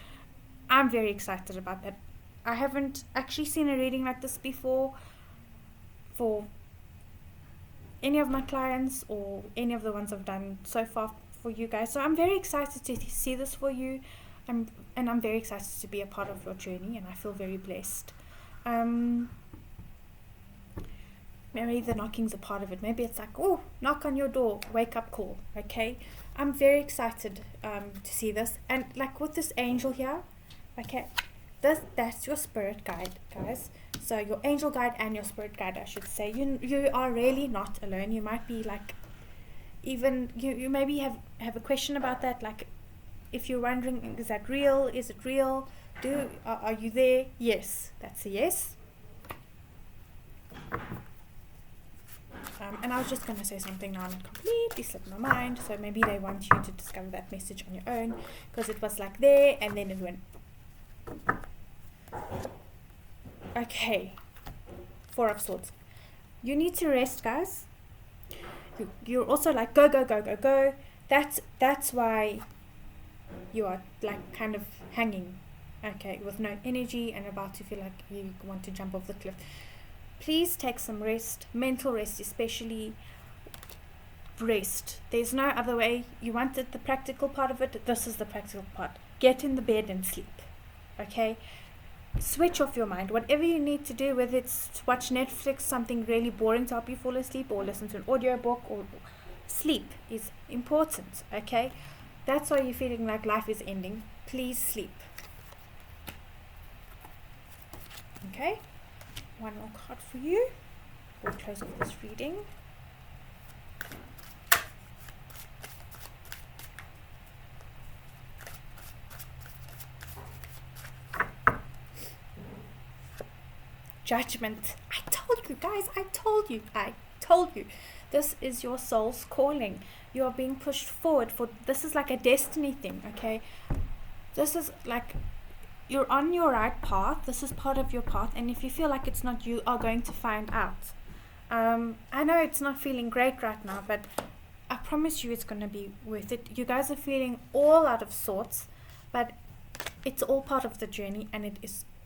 I'm very excited about that. I haven't actually seen a reading like this before for any of my clients or any of the ones I've done so far for you guys. So I'm very excited to see this for you. I'm very excited to be a part of your journey, and I feel very blessed. Maybe the knocking's a part of it. Maybe it's like, oh, knock on your door, wake up call, okay? I'm very excited to see this. And like with this angel here, okay, that's your spirit guide, guys. So your angel guide and your spirit guide, I should say. You are really not alone. You might be like, even, you maybe have a question about that, like if you're wondering, is that real? Is it real? Are you there? Yes, that's a yes. And I was just going to say something now and it completely slipped my mind. So maybe they want you to discover that message on your own, because it was like there and then it went. Okay. 4 of Swords. You need to rest, guys. You're also like go, go, go, go, go. That's why you are like kind of hanging, okay, with no energy and about to feel like you want to jump off the cliff. Please take some rest, mental rest especially. Rest. There's no other way. You wanted the practical part of it. This is the practical part. Get in the bed and sleep. Okay? Switch off your mind. Whatever you need to do, whether it's to watch Netflix, something really boring to help you fall asleep, or listen to an audiobook, or sleep is important. Okay? That's why you're feeling like life is ending. Please sleep. Okay? One more card for you. We'll close off this reading. Judgment. I told you, guys. I told you. This is your soul's calling. You are being pushed forward for. This is like a destiny thing, okay? This is like, you're on your right path. This is part of your path, and if you feel like it's not, you are going to find out. I know it's not feeling great right now, but I promise you it's going to be worth it. You guys are feeling all out of sorts, but it's all part of the journey, and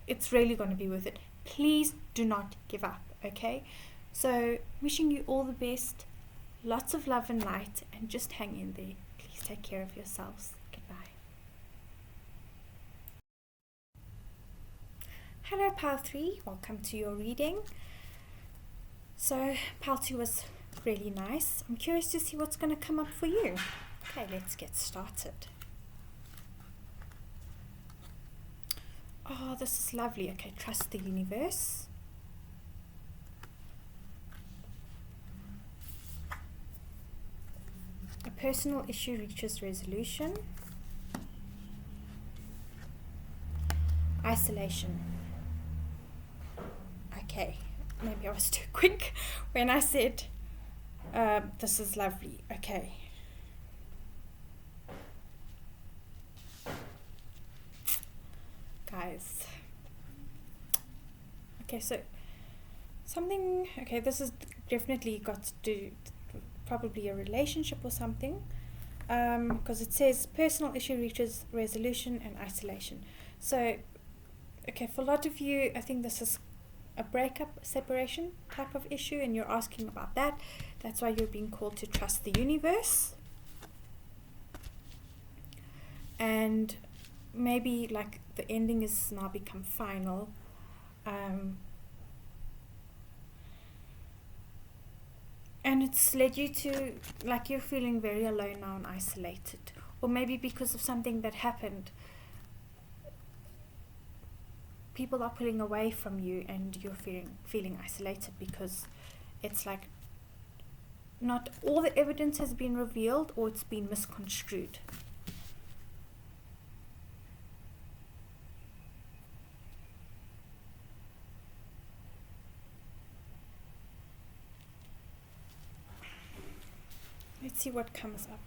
it's really going to be worth it. Please do not give up, okay? So wishing you all the best, lots of love and light, and just hang in there. Please take care of yourselves. Goodbye. Hello Pile 3, welcome to your reading. So Pile 2 was really nice. I'm curious to see what's going to come up for you. Okay, let's get started. Oh, this is lovely. Okay, trust the universe. A personal issue reaches resolution. Isolation. Okay, maybe I was too quick when I said this is lovely. Okay. Guys. Okay, so something, okay, this is definitely got to do probably a relationship or something, because it says personal issue reaches resolution and isolation. So, okay, for a lot of you, I think this is a breakup, separation type of issue, and you're asking about that. That's why you're being called to trust the universe. And maybe like the ending is now become final. And it's led you to, like, you're feeling very alone now and isolated. Or maybe because of something that happened, people are pulling away from you and you're feeling isolated, because it's like not all the evidence has been revealed, or it's been misconstrued. Let's see what comes up.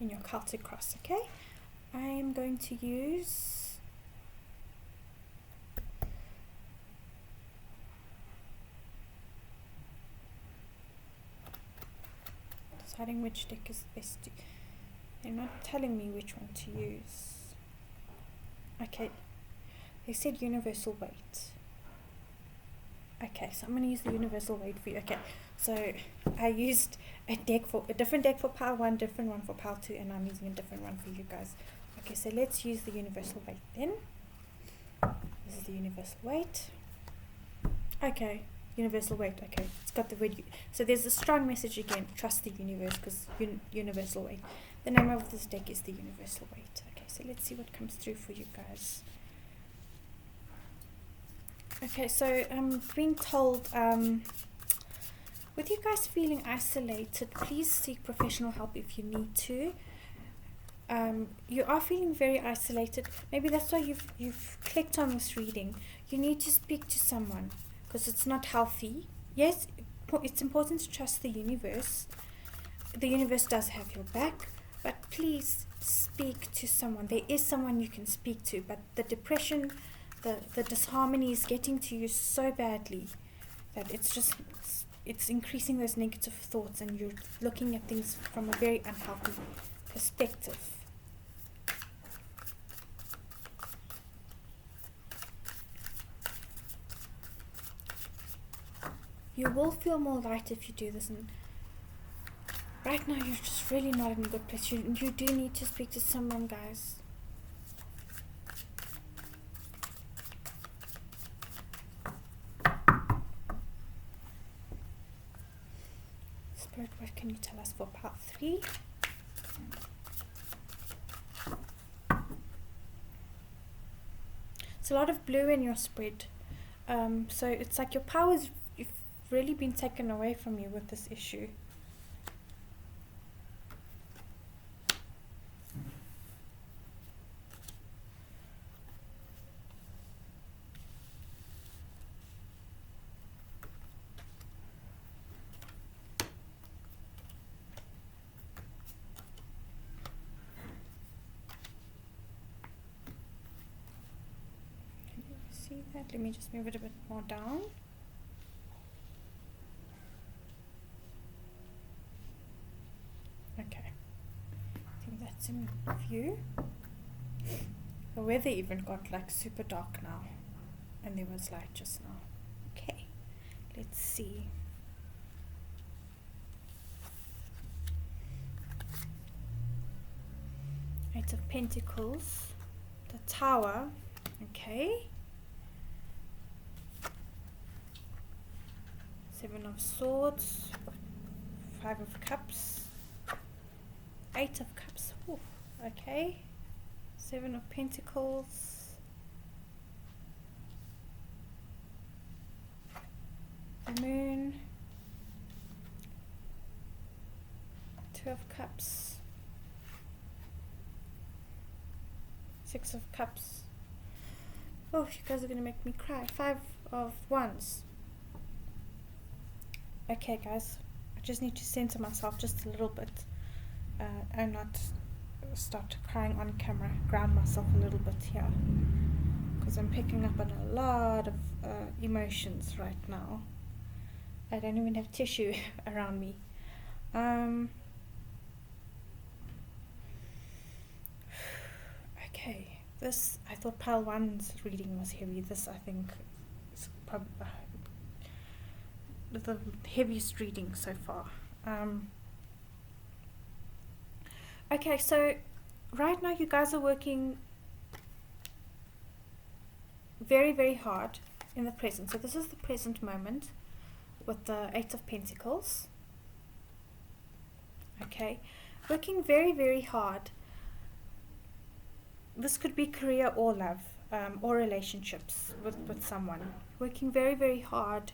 In your Celtic cross, okay? I am going to use deciding which deck is best. They're not telling me which one to use. Okay, they said universal weight. Okay, so I'm going to use the universal weight for you. Okay, so I used a different deck for pile 1, different one for pile 2, and I'm using a different one for you guys. Okay, so let's use the universal weight then. This is the universal weight. Okay, universal weight. Okay, it's got the word. So there's a strong message again. Trust the universe, because universal weight. The name of this deck is the universal weight. Okay, so let's see what comes through for you guys. Okay, so I'm being told, with you guys feeling isolated, please seek professional help if you need to. You are feeling very isolated. Maybe that's why you've clicked on this reading. You need to speak to someone, because it's not healthy. Yes, it's important to trust the universe. The universe does have your back, but please speak to someone. There is someone you can speak to, but the depression, the disharmony is getting to you so badly that it's increasing those negative thoughts, and you're looking at things from a very unhealthy perspective. You will feel more light if you do this, and right now you're just really not in a good place. You do need to speak to someone, guys. Spirit, what can you tell us for part 3? It's a lot of blue in your spread. So it's like your powers, you've really been taken away from you with this issue. That. Let me just move it a bit more down. Okay, I think that's in view. The weather even got like super dark now, and there was light just now. Okay, let's see. Eight of Pentacles, the Tower. Okay. 7 of Swords, 5 of Cups, 8 of Cups. Ooh, okay. 7 of Pentacles, the Moon, 2 of Cups, 6 of Cups. Oh, you guys are going to make me cry. 5 of Wands. Okay, guys, I just need to center myself just a little bit and not start crying on camera. Ground myself a little bit here, because I'm picking up on a lot of emotions right now. I don't even have tissue around me. Okay, this, I thought pile 1's reading was heavy. This, I think, is probably the heaviest reading so far. Okay, so right now you guys are working very, very hard in the present. So this is the present moment with the 8 of Pentacles. Okay, working very, very hard. This could be career or love, or relationships with someone. Working very, very hard,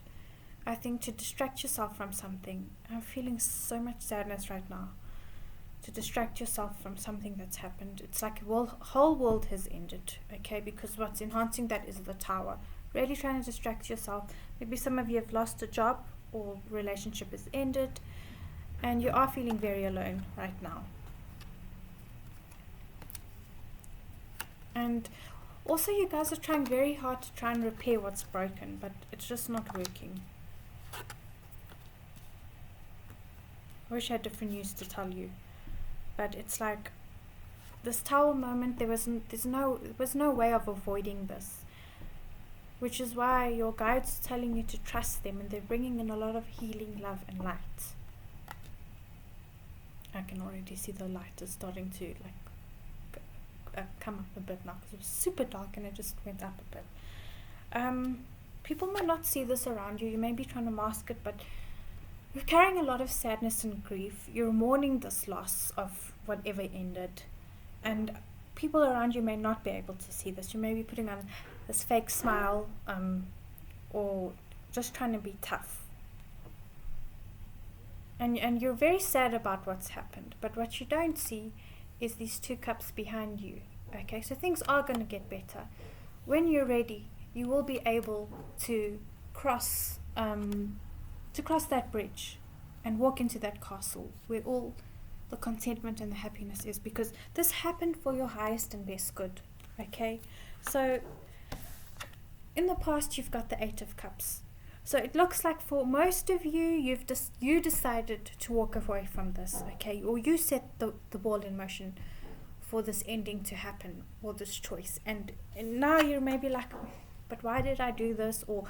I think, to distract yourself from something. I'm feeling so much sadness right now. to distract yourself from something that's happened. It's like a whole world has ended, okay? Because what's enhancing that is the tower. Really trying to distract yourself. Maybe some of you have lost a job or relationship has ended, and you are feeling very alone right now. And also you guys are trying very hard to try and repair what's broken, but it's just not working. I wish I had different news to tell you, but it's like this tower moment, there was no way of avoiding this, which is why your guides are telling you to trust them, and they're bringing in a lot of healing, love and light. I can already see the light is starting to come up a bit now, because it was super dark and it just went up a bit. People may not see this around you. You may be trying to mask it, but you're carrying a lot of sadness and grief. You're mourning this loss of whatever ended, and people around you may not be able to see this. You may be putting on this fake smile, or just trying to be tough. And you're very sad about what's happened, but what you don't see is these 2 cups behind you. Okay, so things are going to get better. When you're ready, you will be able to cross that bridge and walk into that castle where all the contentment and the happiness is, because this happened for your highest and best good. Okay, so in the past you've got the 8 of Cups. So it looks like for most of you, you decided to walk away from this, okay? Or you set the ball in motion for this ending to happen, or this choice. And now you're maybe like, but why did I do this? Or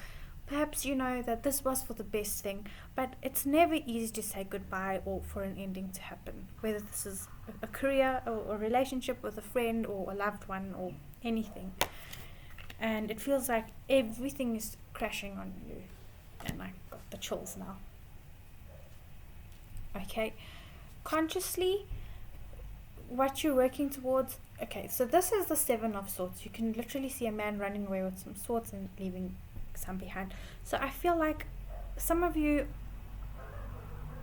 perhaps you know that this was for the best thing. But it's never easy to say goodbye or for an ending to happen. Whether this is a career or a relationship with a friend or a loved one or anything. And it feels like everything is crashing on you. And I got the chills now. Okay, consciously, what you're working towards. Okay, so this is the 7 of Swords. You can literally see a man running away with some swords and leaving some behind. So I feel like some of you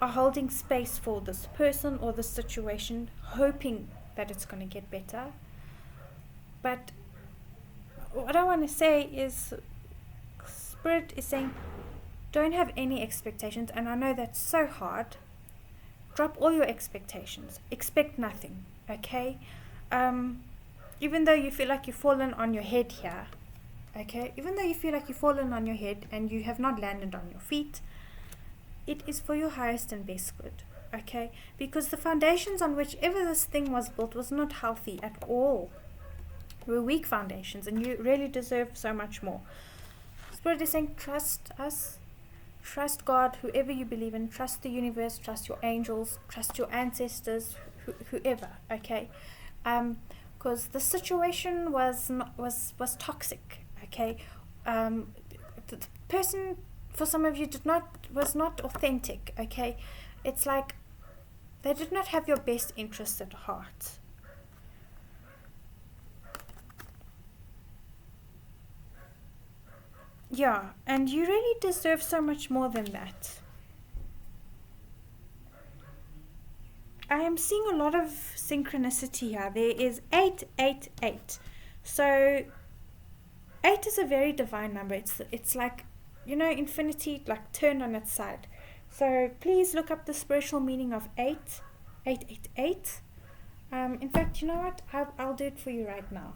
are holding space for this person or this situation, hoping that it's going to get better. But what I want to say is, Spirit is saying, don't have any expectations. And I know that's so hard. Drop all your expectations. Expect nothing, okay? Even though you feel like you've fallen on your head here, okay? Even though you feel like you've fallen on your head and you have not landed on your feet, it is for your highest and best good, okay? Because the foundations on which ever this thing was built was not healthy at all. They were weak foundations, and you really deserve so much more. Spirit is saying, trust us. Trust God, whoever you believe in. Trust the universe. Trust your angels. Trust your ancestors, whoever. Okay, because the situation was toxic. Okay, the person for some of you was not authentic. Okay, it's like they did not have your best interests at heart. Yeah, and you really deserve so much more than that. I am seeing a lot of synchronicity here. There is 888. So 8 is a very divine number. It's like, you know, infinity like turned on its side. So please look up the spiritual meaning of 888. In fact, you know what? I'll do it for you right now.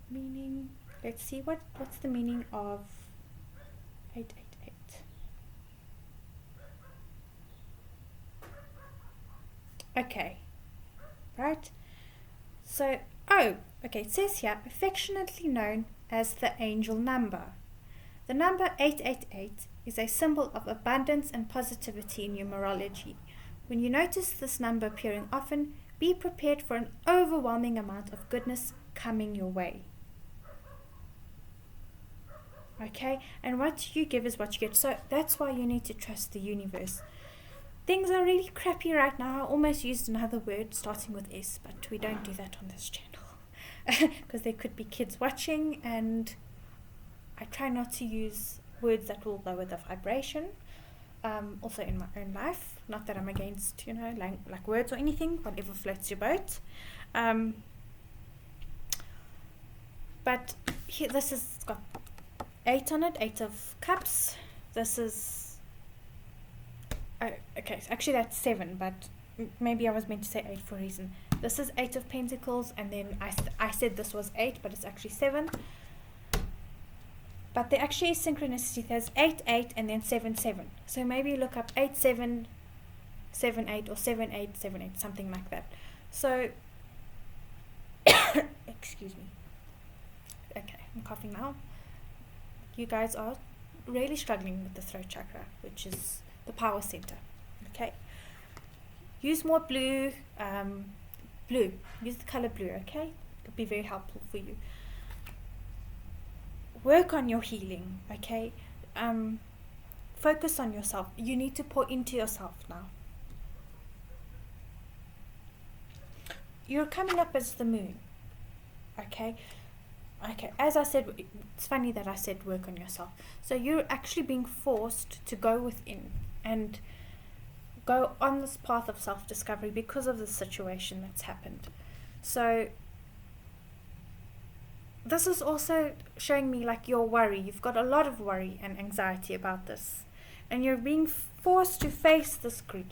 Meaning, let's see what's the meaning of 888. Okay, right? So, okay, it says here, affectionately known as the angel number. The number 888 is a symbol of abundance and positivity in numerology. When you notice this number appearing often, be prepared for an overwhelming amount of goodness coming your way. Okay, and what you give is what you get. So that's why you need to trust the universe. Things are really crappy right now. I almost used another word starting with S, but we don't do that on this channel because there could be kids watching, and I try not to use words that will lower the vibration. also in my own life. Not that I'm against, like words or anything, whatever floats your boat. But here, this has got 8 on it, 8 of cups. This is, okay, actually that's 7, but maybe I was meant to say 8 for a reason. This is 8 of pentacles, and then I said this was 8, but it's actually 7. But there actually is synchronicity. There's 8, 8, and then 7, 7. So maybe you look up 8, 7, 7, 8, or 7, 8, 7, 8, something like that. So, excuse me. Okay, I'm coughing now. You guys are really struggling with the throat chakra, which is the power center. Okay. Use more blue. Use the color blue, okay? It'll be very helpful for you. Work on your healing, okay? Focus on yourself. You need to pour into yourself now. You're coming up as the moon, okay? Okay, as I said, it's funny that I said work on yourself. So you're actually being forced to go within and go on this path of self-discovery because of the situation that's happened. So this is also showing me like your worry. You've got a lot of worry and anxiety about this. And you're being forced to face this grief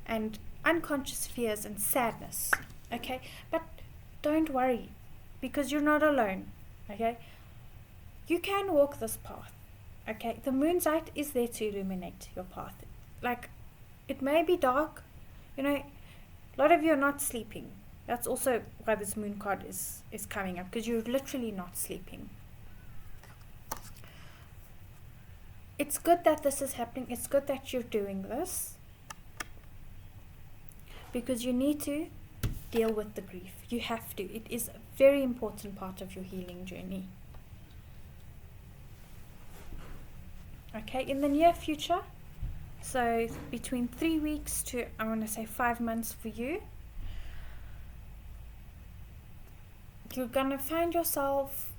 and unconscious fears and sadness. Okay? But don't worry, because you're not alone. Okay? You can walk this path. Okay? The moon's light is there to illuminate your path. Like, it may be dark. A lot of you are not sleeping. That's also why this moon card is coming up, because you're literally not sleeping. It's good that this is happening. It's good that you're doing this, because you need to deal with the grief. You have to. It is a very important part of your healing journey. Okay, in the near future, so between 3 weeks to, I want to say 5 months for you, you're going to find yourself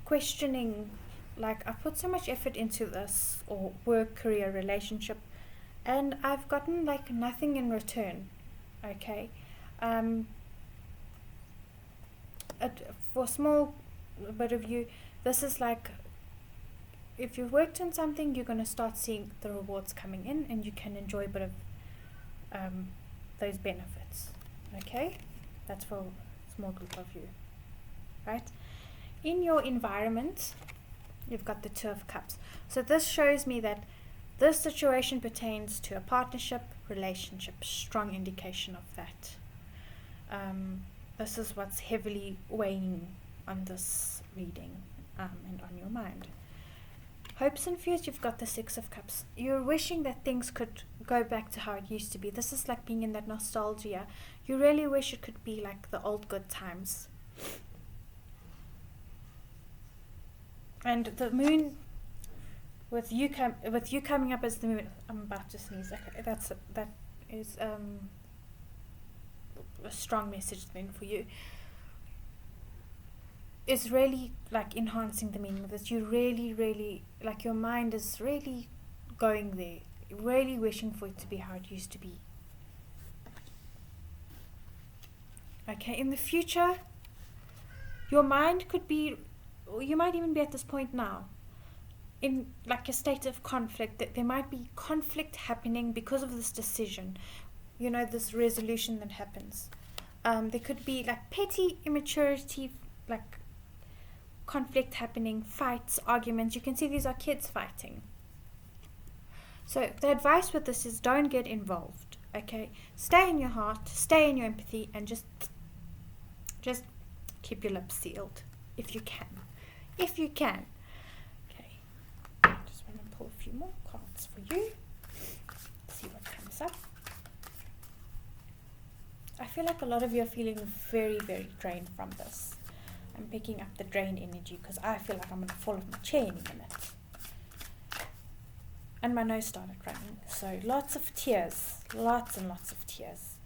questioning, like, I put so much effort into this, or work, career, relationship, and I've gotten like nothing in return. Okay, for a small bit of you, this is like, if you've worked on something, you're going to start seeing the rewards coming in, and you can enjoy a bit of those benefits. Okay, that's for a small group of you, right? In your environment, you've got the Two of Cups. So this shows me that this situation pertains to a partnership, relationship, strong indication of that. This is what's heavily weighing on this reading and on your mind. Hopes and fears, you've got the Six of Cups. You're wishing that things could go back to how it used to be. This is like being in that nostalgia. You really wish it could be like the old good times. And the moon, with you coming up as the moon, I'm about to sneeze. Okay, that is a strong message then for you. It's really like enhancing the meaning of this. You really, like, your mind is really going there, really wishing for it to be how it used to be. Okay, in the future, your mind could be, or you might even be at this point now, in like a state of conflict, that there might be conflict happening because of this decision, this resolution that happens. There could be like petty immaturity, like conflict happening, fights, arguments. You can see these are kids fighting. So the advice with this is, don't get involved. Okay, stay in your heart, stay in your empathy, and just keep your lips sealed if you can. Okay, just want to pull a few more cards for you. See what comes up. I feel like a lot of you are feeling very, very drained from this. I'm picking up the drain energy because I feel like I'm going to fall off my chair in a minute. And my nose started running. So lots of tears. Lots and lots of tears.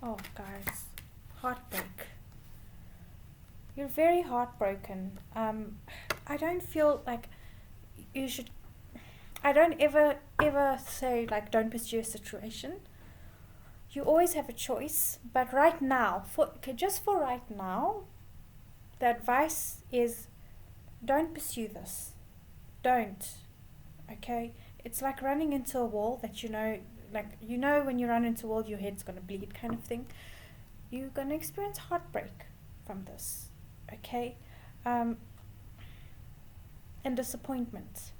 Oh, guys. Heartbreak. You're very heartbroken. I don't feel like you should. I don't ever say like don't pursue a situation. You always have a choice, but right now, just for right now, the advice is don't pursue this. Don't. Okay? It's like running into a wall that when you run into a wall, your head's going to bleed kind of thing. You're going to experience heartbreak from this. Okay? And disappointment.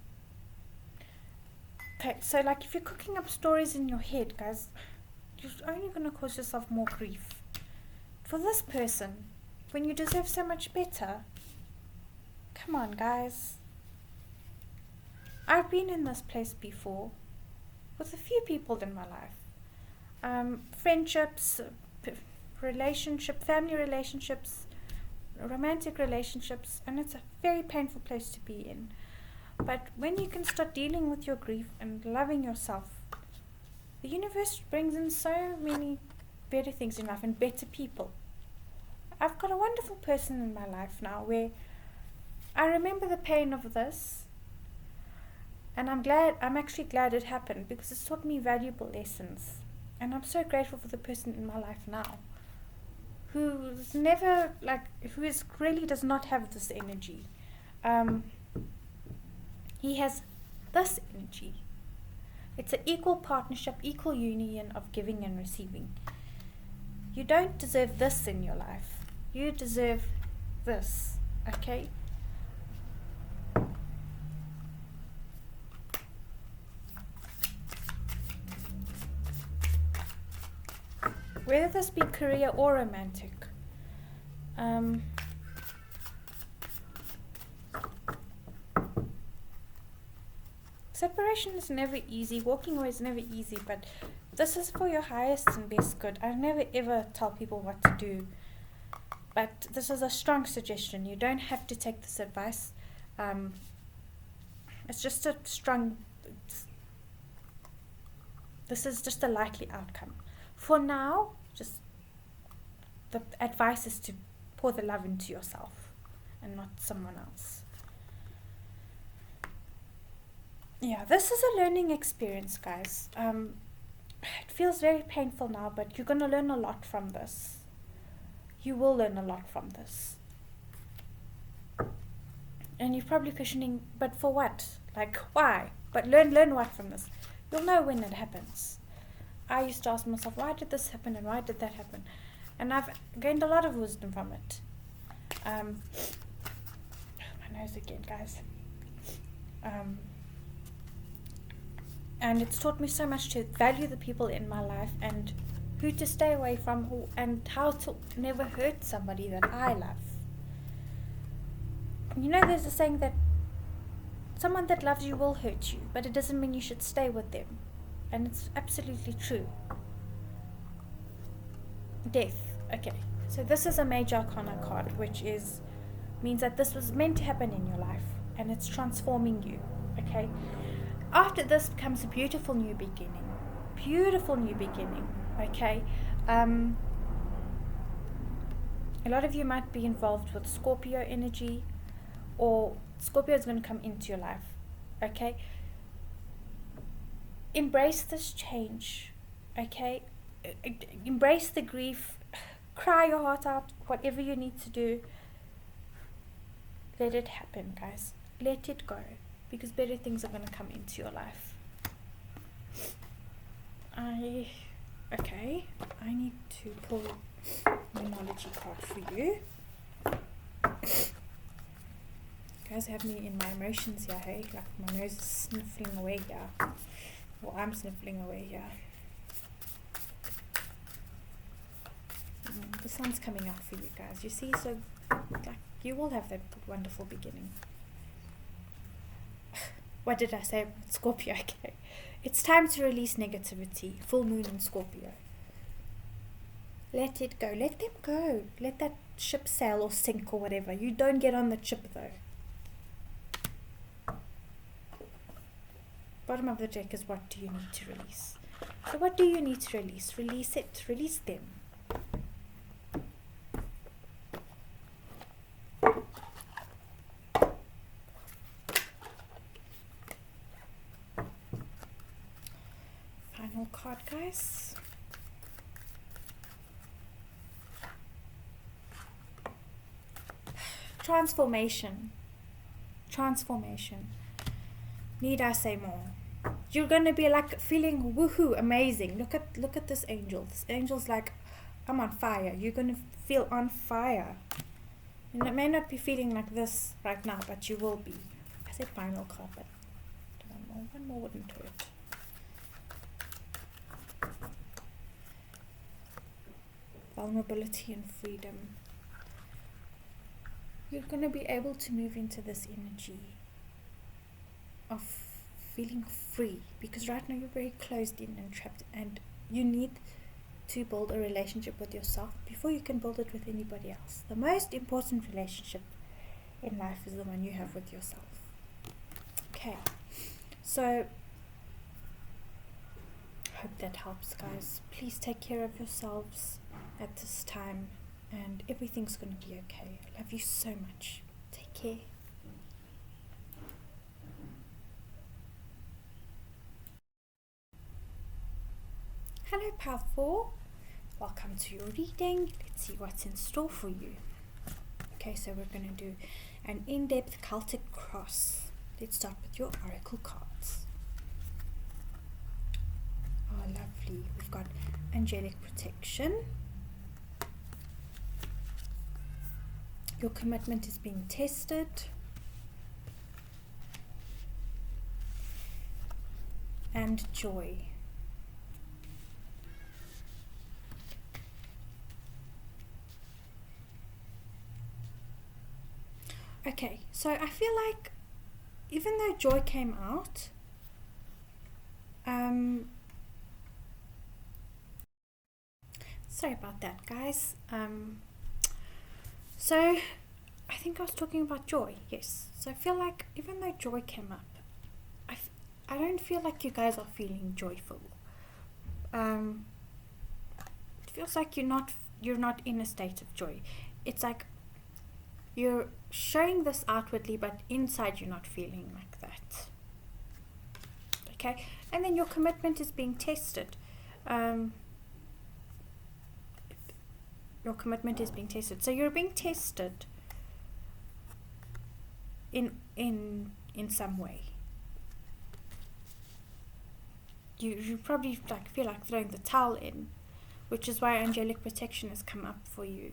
Okay, so like if you're cooking up stories in your head, guys, you're only going to cause yourself more grief. For this person, when you deserve so much better, come on, guys. I've been in this place before with a few people in my life. Friendships, family relationships, romantic relationships, and it's a very painful place to be in. But when you can start dealing with your grief and loving yourself, the universe brings in so many better things in life and better people. I've got a wonderful person in my life now where I remember the pain of this, and I'm actually glad it happened because it's taught me valuable lessons. And I'm so grateful for the person in my life now who really does not have this energy. He has this energy. It's an equal partnership, equal union of giving and receiving. You don't deserve this in your life. You deserve this, okay? Whether this be career or romantic, separation is never easy. Walking away is never easy, but this is for your highest and best good. I never ever tell people what to do, but this is a strong suggestion. You don't have to take this advice. It's just a strong. This is just a likely outcome. For now, just the advice is to pour the love into yourself and not someone else. Yeah, this is a learning experience, guys. It feels very painful now, but you're going to learn a lot from this. You will learn a lot from this. And you're probably questioning, but for what? Like, why? But learn what from this? You'll know when it happens. I used to ask myself, why did this happen and why did that happen? And I've gained a lot of wisdom from it. My nose again, guys. And it's taught me so much to value the people in my life and who to stay away from and how to never hurt somebody that I love. You know, there's a saying that someone that loves you will hurt you, but it doesn't mean you should stay with them. And it's absolutely true. Death. Okay, so this is a major arcana card, which means that this was meant to happen in your life, and it's transforming you. Okay, after this comes a beautiful new beginning. Beautiful new beginning. Okay, a lot of you might be involved with Scorpio energy, or Scorpio is going to come into your life. Okay. Embrace this change, okay? Embrace the grief, cry your heart out, whatever you need to do. Let it happen, guys. Let it go, because better things are going to come into your life. I need to pull numerology card for you. Guys have me in my emotions here, hey? Like my nose is sniffling away here. Well, I'm sniffling away here. The sun's coming out for you guys. You see, so like you will have that wonderful beginning. What did I say? Scorpio, okay. It's time to release negativity. Full moon in Scorpio. Let it go. Let them go. Let that ship sail or sink or whatever. You don't get on the ship though. Bottom of the deck is what do you need to release. So what do you need to release? Release it. Release them. card, guys. Transformation. Transformation. Need I say more? You're gonna be like feeling woohoo, amazing. Look at this angel. This angel's like, I'm on fire. You're gonna feel on fire. And it may not be feeling like this right now, but you will be. I said final card, but one more wouldn't hurt. Vulnerability and freedom. You're going to be able to move into this energy of feeling free, because right now you're very closed in and trapped, and you need to build a relationship with yourself before you can build it with anybody else. The most important relationship in life is the one you have with yourself. Okay, so hope that helps, guys. Please take care of yourselves at this time, and everything's going to be okay. I love you so much. Take care. Hello, Pile 4. Welcome to your reading. Let's see what's in store for you. Okay, so we're going to do an in-depth Celtic cross. Let's start with your oracle cards. Oh, lovely. We've got angelic protection. Your commitment is being tested. And joy. Okay, so I feel like even though joy came out, sorry about that, guys. So I think I was talking about joy, yes. So I feel like even though joy came up, I don't feel like you guys are feeling joyful. It feels like you're not in a state of joy. It's like you're showing this outwardly, but inside you're not feeling like that. Okay, and then your commitment is being tested. Your commitment is being tested. So you're being tested in some way. You probably feel like throwing the towel in, which is why angelic protection has come up for you.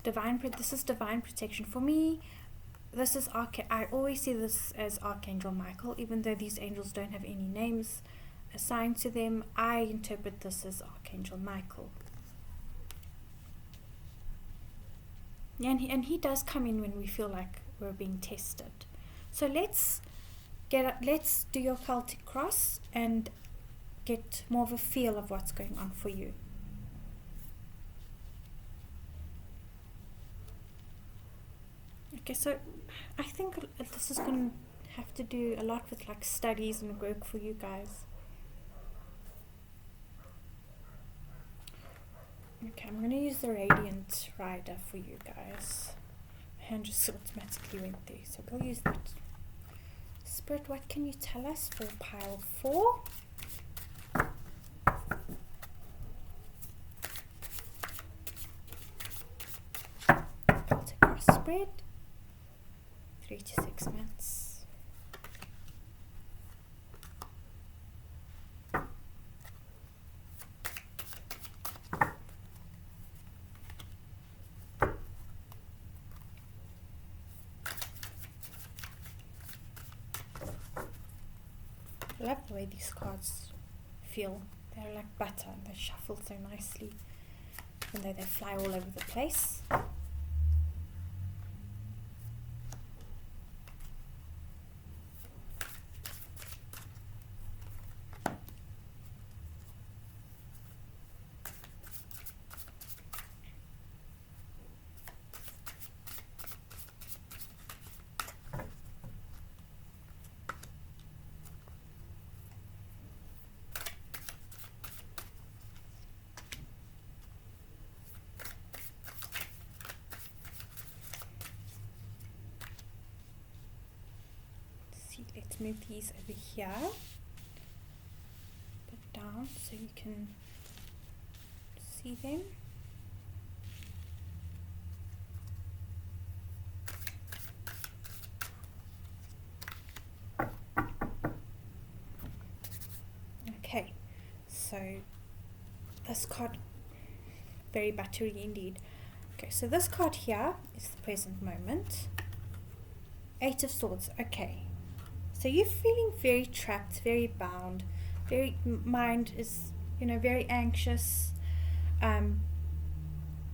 This is divine protection for me. This is I always see this as Archangel Michael, even though these angels don't have any names assigned to them. I interpret this as Archangel Michael. And he does come in when we feel like we're being tested. So let's do your Celtic cross and get more of a feel of what's going on for you. Okay, so I think this is going to have to do a lot with like studies and work for you guys. Okay, I'm going to use the Radiant Rider for you guys. My hand just automatically went there, so we'll use that. Spirit, what can you tell us for pile 4? Celtic cross spread. 3 to 6 months. I love the way these cards feel. They're like butter and they shuffle so nicely, even though they fly all over the place. Let's move these over here. down so you can see them. Okay, so this card, very battery indeed. Okay, so this card here is the present moment. 8 of Swords. Okay, so you're feeling very trapped, very bound, very mind is, very anxious,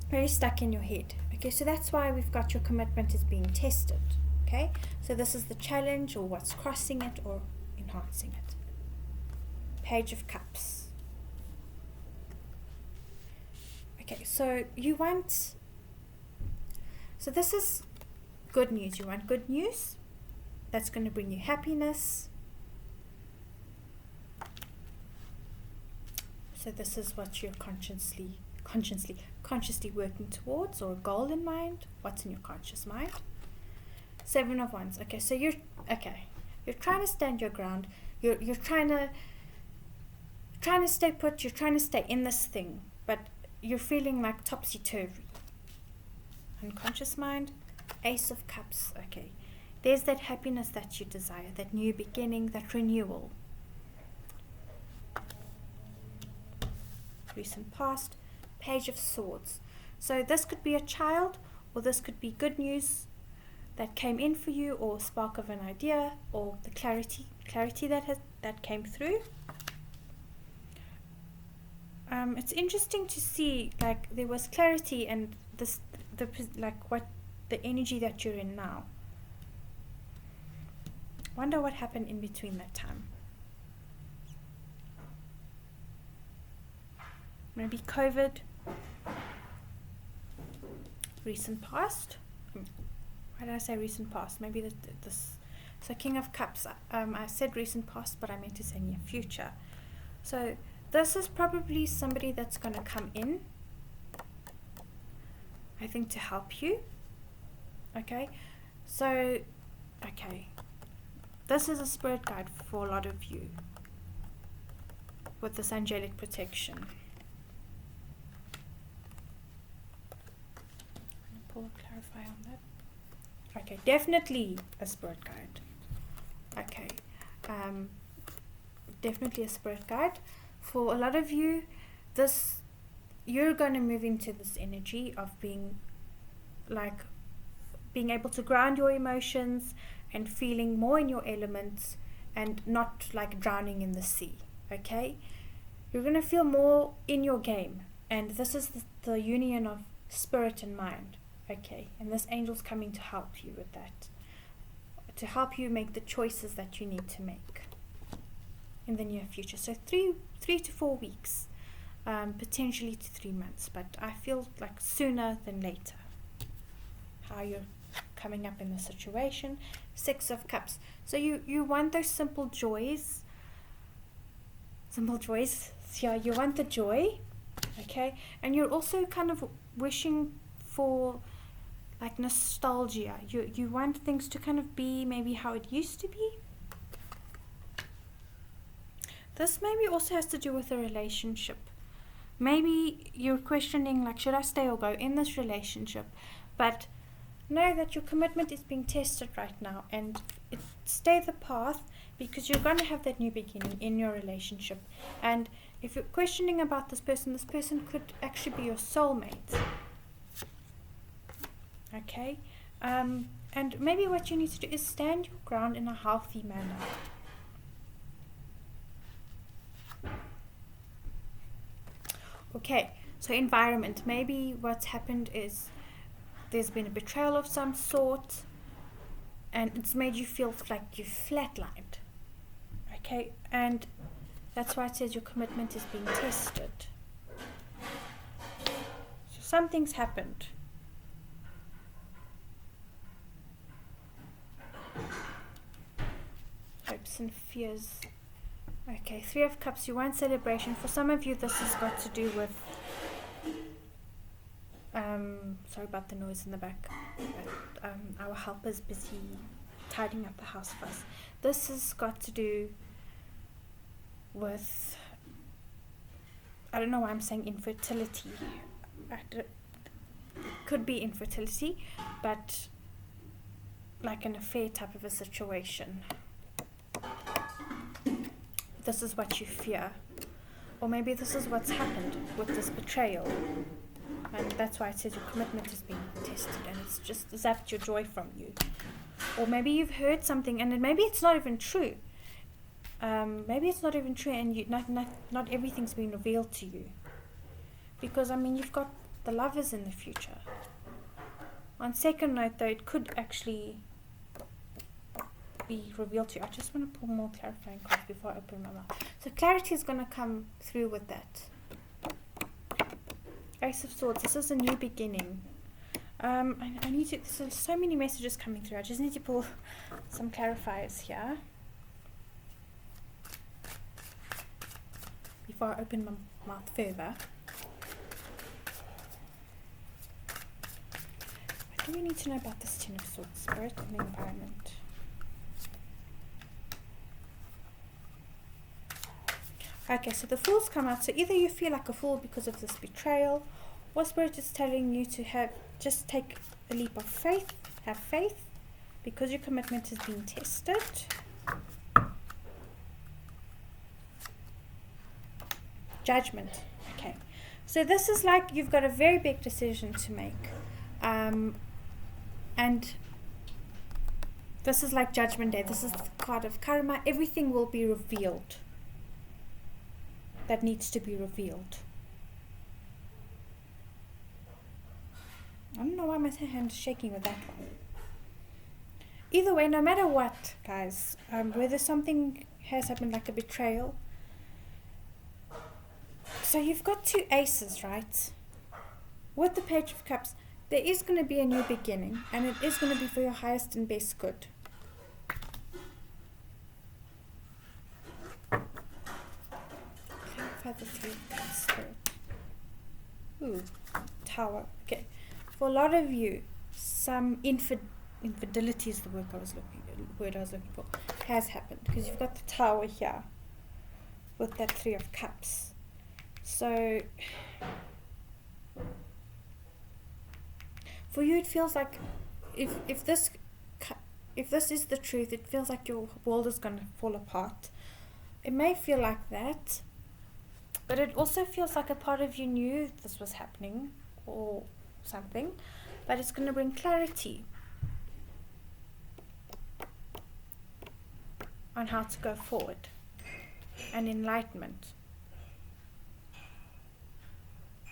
very stuck in your head. Okay, so that's why we've got your commitment is being tested. Okay, so this is the challenge, or what's crossing it or enhancing it. Page of Cups. Okay, so this is good news. You want good news that's going to bring you happiness. So this is what you're consciously working towards, or a goal in mind. What's in your conscious mind? 7 of Wands. Okay, so you're trying to stand your ground. You're trying to stay put. You're trying to stay in this thing, but you're feeling like topsy-turvy. Unconscious mind. Ace of Cups. Okay, there's that happiness that you desire, that new beginning, that renewal. Recent past. Page of Swords. So this could be a child, or this could be good news that came in for you, or spark of an idea, or the clarity that came through. It's interesting to see, like, there was clarity and what the energy that you're in now. Wonder what happened in between that time. Maybe COVID. Recent past. Why did I say recent past? Maybe this. So King of Cups. I said recent past, but I meant to say near future. So this is probably somebody that's going to come in, I think, to help you. Okay. So, okay. This is a spirit guide for a lot of you with this angelic protection. Clarify on that. Okay, definitely a spirit guide. Okay, definitely a spirit guide. For a lot of you, you're going to move into this energy of being able to ground your emotions and feeling more in your elements, and not like drowning in the sea. Okay, you're going to feel more in your game, and this is the union of spirit and mind. Okay, and this angel's coming to help you with that, to help you make the choices that you need to make in the near future. So 3 to 4 weeks, potentially to 3 months, but I feel like sooner than later. How you're coming up in the situation. 6 of Cups. So you want those simple joys. Yeah, you want the joy. Okay, and you're also kind of wishing for like nostalgia. You want things to kind of be maybe how it used to be. This maybe also has to do with a relationship. Maybe you're questioning, like, should I stay or go in this relationship? But know that your commitment is being tested right now, and stay the path, because you're going to have that new beginning in your relationship. And if you're questioning about this person could actually be your soulmate. Okay, and maybe what you need to do is stand your ground in a healthy manner. Okay, so environment. Maybe what's happened is there's been a betrayal of some sort, and it's made you feel like you've flatlined. Okay, and that's why it says your commitment is being tested. So something's happened. Hopes and fears. Okay, 3 of Cups. You want celebration. For some of you, this has got to do with sorry about the noise in the back, but our helper's busy tidying up the house for us. This has got to do with I don't know why I'm saying infertility. Could be infertility, but like an affair type of a situation. This is what you fear. Or maybe this is what's happened with this betrayal. And that's why it says your commitment has been tested and it's just zapped your joy from you. Or maybe you've heard something and maybe it's not even true. Maybe it's not even true and not everything's been revealed to you. Because, I mean, you've got the lovers in the future. On second note, though, it could actually be revealed to you. I just want to pull more clarifying cards before I open my mouth. So clarity is going to come through with that. Ace of Swords. This is a new beginning. I need to. There's so many messages coming through. I just need to pull some clarifiers here before I open my mouth further. What do we need to know about this Ten of Swords? Spirit and the environment. Okay, so the Fool's come out. So either you feel like a fool because of this betrayal, or Spirit is telling you to just take a leap of faith, have faith, because your commitment has been tested. Judgment. Okay, so this is like you've got a very big decision to make, and this is like Judgment Day. This is the card of karma. Everything will be revealed that needs to be revealed. I don't know why my hand is shaking with that one. Either way, no matter what, guys, whether something has happened like a betrayal. So you've got two aces, right? With the Page of Cups, there is going to be a new beginning, and it is going to be for your highest and best good. The Three of Cups, Spirit. Ooh, Tower. Okay. For a lot of you, some infidelity is the word I was looking for, has happened. Because you've got the Tower here with that Three of Cups. So for you it feels like if this is the truth, it feels like your world is going to fall apart. It may feel like that. But it also feels like a part of you knew this was happening or something, but it's going to bring clarity on how to go forward and enlightenment.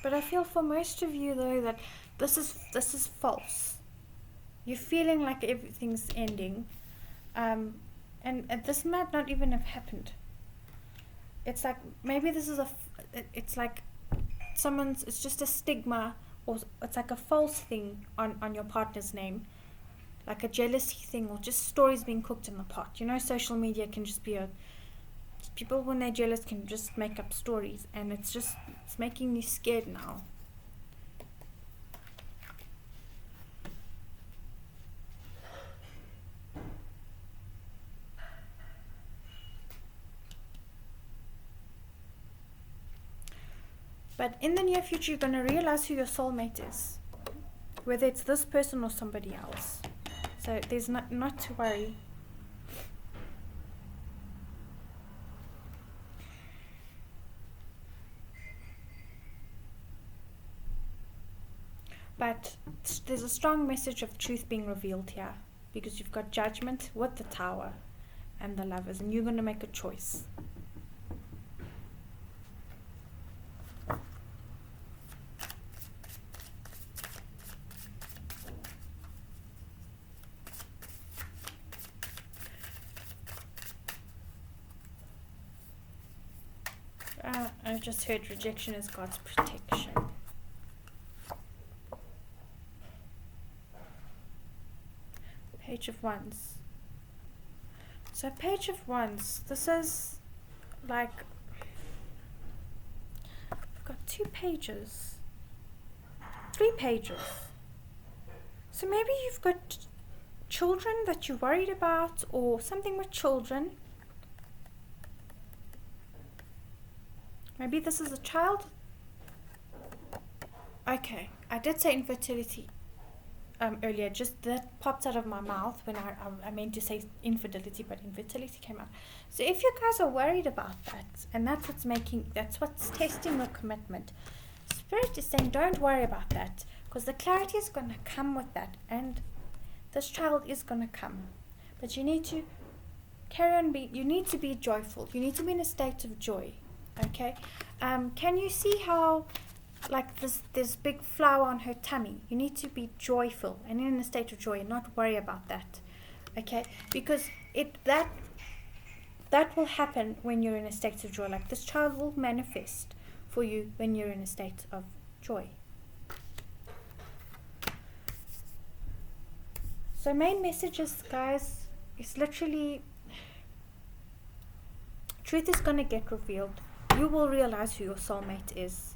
But I feel for most of you though that this is false. You're feeling like everything's ending, and this might not even have happened. It's like maybe this is it's like it's just a stigma, or it's like a false thing on your partner's name, like a jealousy thing, or just stories being cooked in the pot. You know, social media can just be people when they're jealous can just make up stories, and it's making you scared now. But in the near future, you're going to realize who your soulmate is, whether it's this person or somebody else. So there's not to worry. But there's a strong message of truth being revealed here, because you've got Judgment with the Tower and the Lovers, and you're going to make a choice. I just heard rejection is God's protection. Page of Wands. So Page of Wands, this is like, I've got 2 pages, 3 pages. So maybe you've got children that you're worried about, or something with children. Maybe this is a child Okay, I did say infertility earlier, just that popped out of my mouth when I meant to say infidelity, but infertility came out. So if you guys are worried about that, and that's what's testing your commitment, Spirit is saying don't worry about that, because the clarity is going to come with that, and this child is going to come. But you need to carry on you need to be joyful. You need to be in a state of joy. Okay? Can you see how like this big flower on her tummy? You need to be joyful and in a state of joy and not worry about that. Okay? Because that will happen when you're in a state of joy. Like this child will manifest for you when you're in a state of joy. So main messages, guys, is literally truth is going to get revealed. You will realize who your soulmate is.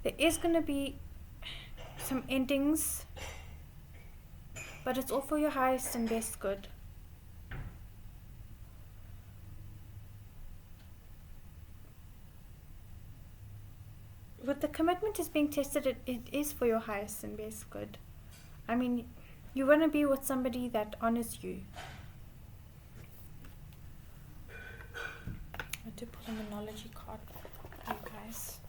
There is going to be some endings, but it's all for your highest and best good. With the commitment is being tested, it is for your highest and best good. I mean, you want to be with somebody that honors you. I do put an analogy card for you guys.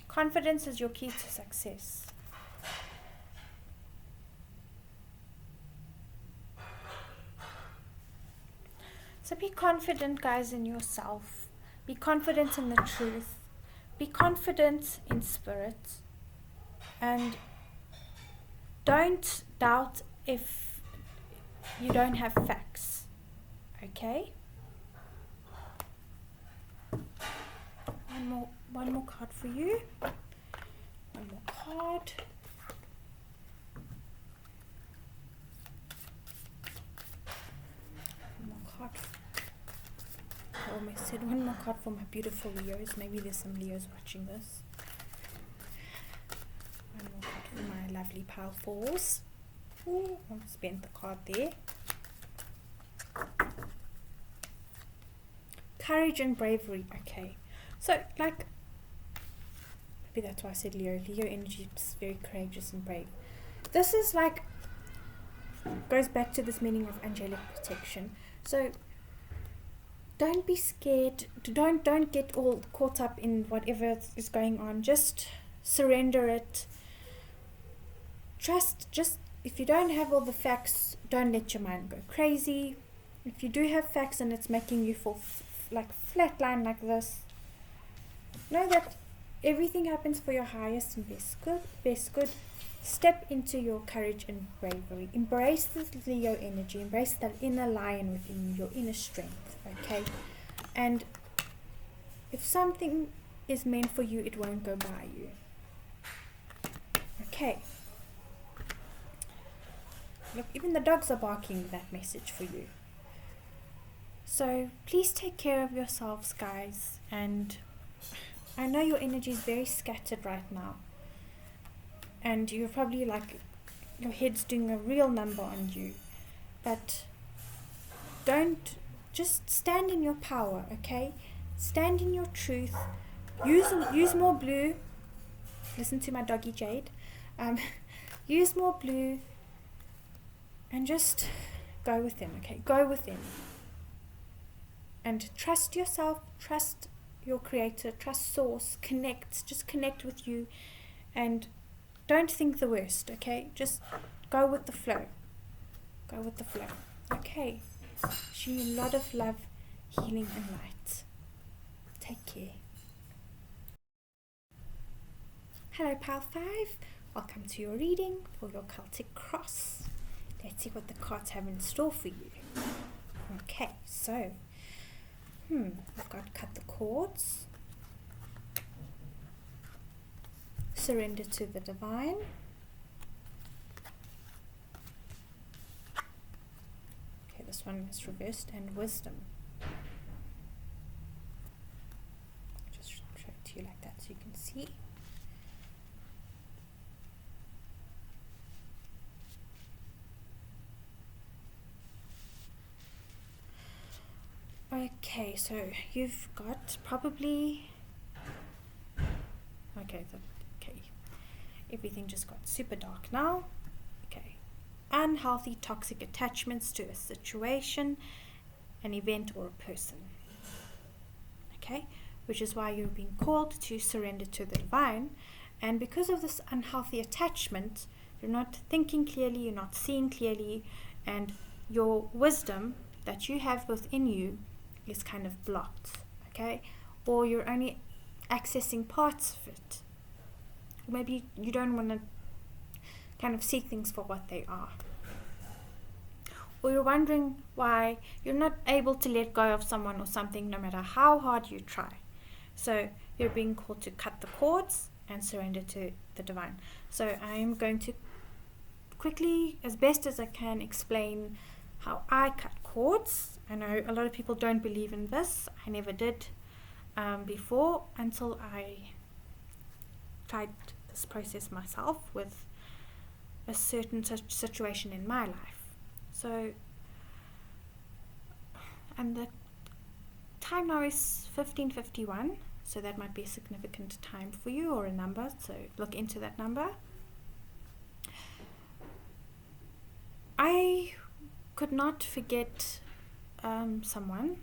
Confidence is your key to success. So be confident, guys, in yourself. Be confident in the truth. Be confident in spirit. And don't doubt if you don't have facts. Okay? One more card for you. One more card. One more card. I almost said one more card for my beautiful Leos. Maybe there's some Leos watching this. One more card for my lovely powerfuls. Ooh, I'll spend the card there. Courage and bravery. Okay. So, like, maybe that's why I said Leo. Leo energy is very courageous and brave. This is like, goes back to this meaning of angelic protection. So, don't be scared. Don't get all caught up in whatever is going on. Just surrender it. Trust. Just, if you don't have all the facts, don't let your mind go crazy. If you do have facts and it's making you fall like flatline like this, know that everything happens for your highest and best good. Step into your courage and bravery. Embrace this Leo energy. Embrace that inner lion within you, your inner strength. Okay? And if something is meant for you, it won't go by you. Okay? Look, even the dogs are barking that message for you. So please take care of yourselves, guys. And I know your energy is very scattered right now. And you're probably like, your head's doing a real number on you. But just stand in your power, okay? Stand in your truth. Use more blue. Listen to my doggy Jade. Use more blue. And just go with them, okay? Go with them. And trust yourself, trust your creator, trust source, just connect with you, and don't think the worst, okay? Just go with the flow. Go with the flow. Okay. Wishing you a lot of love, healing, and light. Take care. Hello, Pal 5. Welcome to your reading for your Celtic cross. Let's see what the cards have in store for you. Okay, so I've got cut the cords, surrender to the divine, this one is reversed, and wisdom. Just show it to you like that so you can see. Okay, so you've got probably okay, everything just got super dark now. Okay, unhealthy toxic attachments to a situation, an event, or a person. Okay, which is why you're being called to surrender to the divine. And because of this unhealthy attachment, you're not thinking clearly, you're not seeing clearly, and your wisdom that you have within you is kind of blocked, okay? Or you're only accessing parts of it. Maybe you don't want to kind of see things for what they are. Or you're wondering why you're not able to let go of someone or something no matter how hard you try. So you're being called to cut the cords and surrender to the divine. So I'm going to quickly, as best as I can, explain how I cut cords. I know a lot of people don't believe in this. I never did before, until I tried this process myself with a certain situation in my life. So, and the time now is 15:51, so that might be a significant time for you, or a number, so look into that number. I could not forget someone,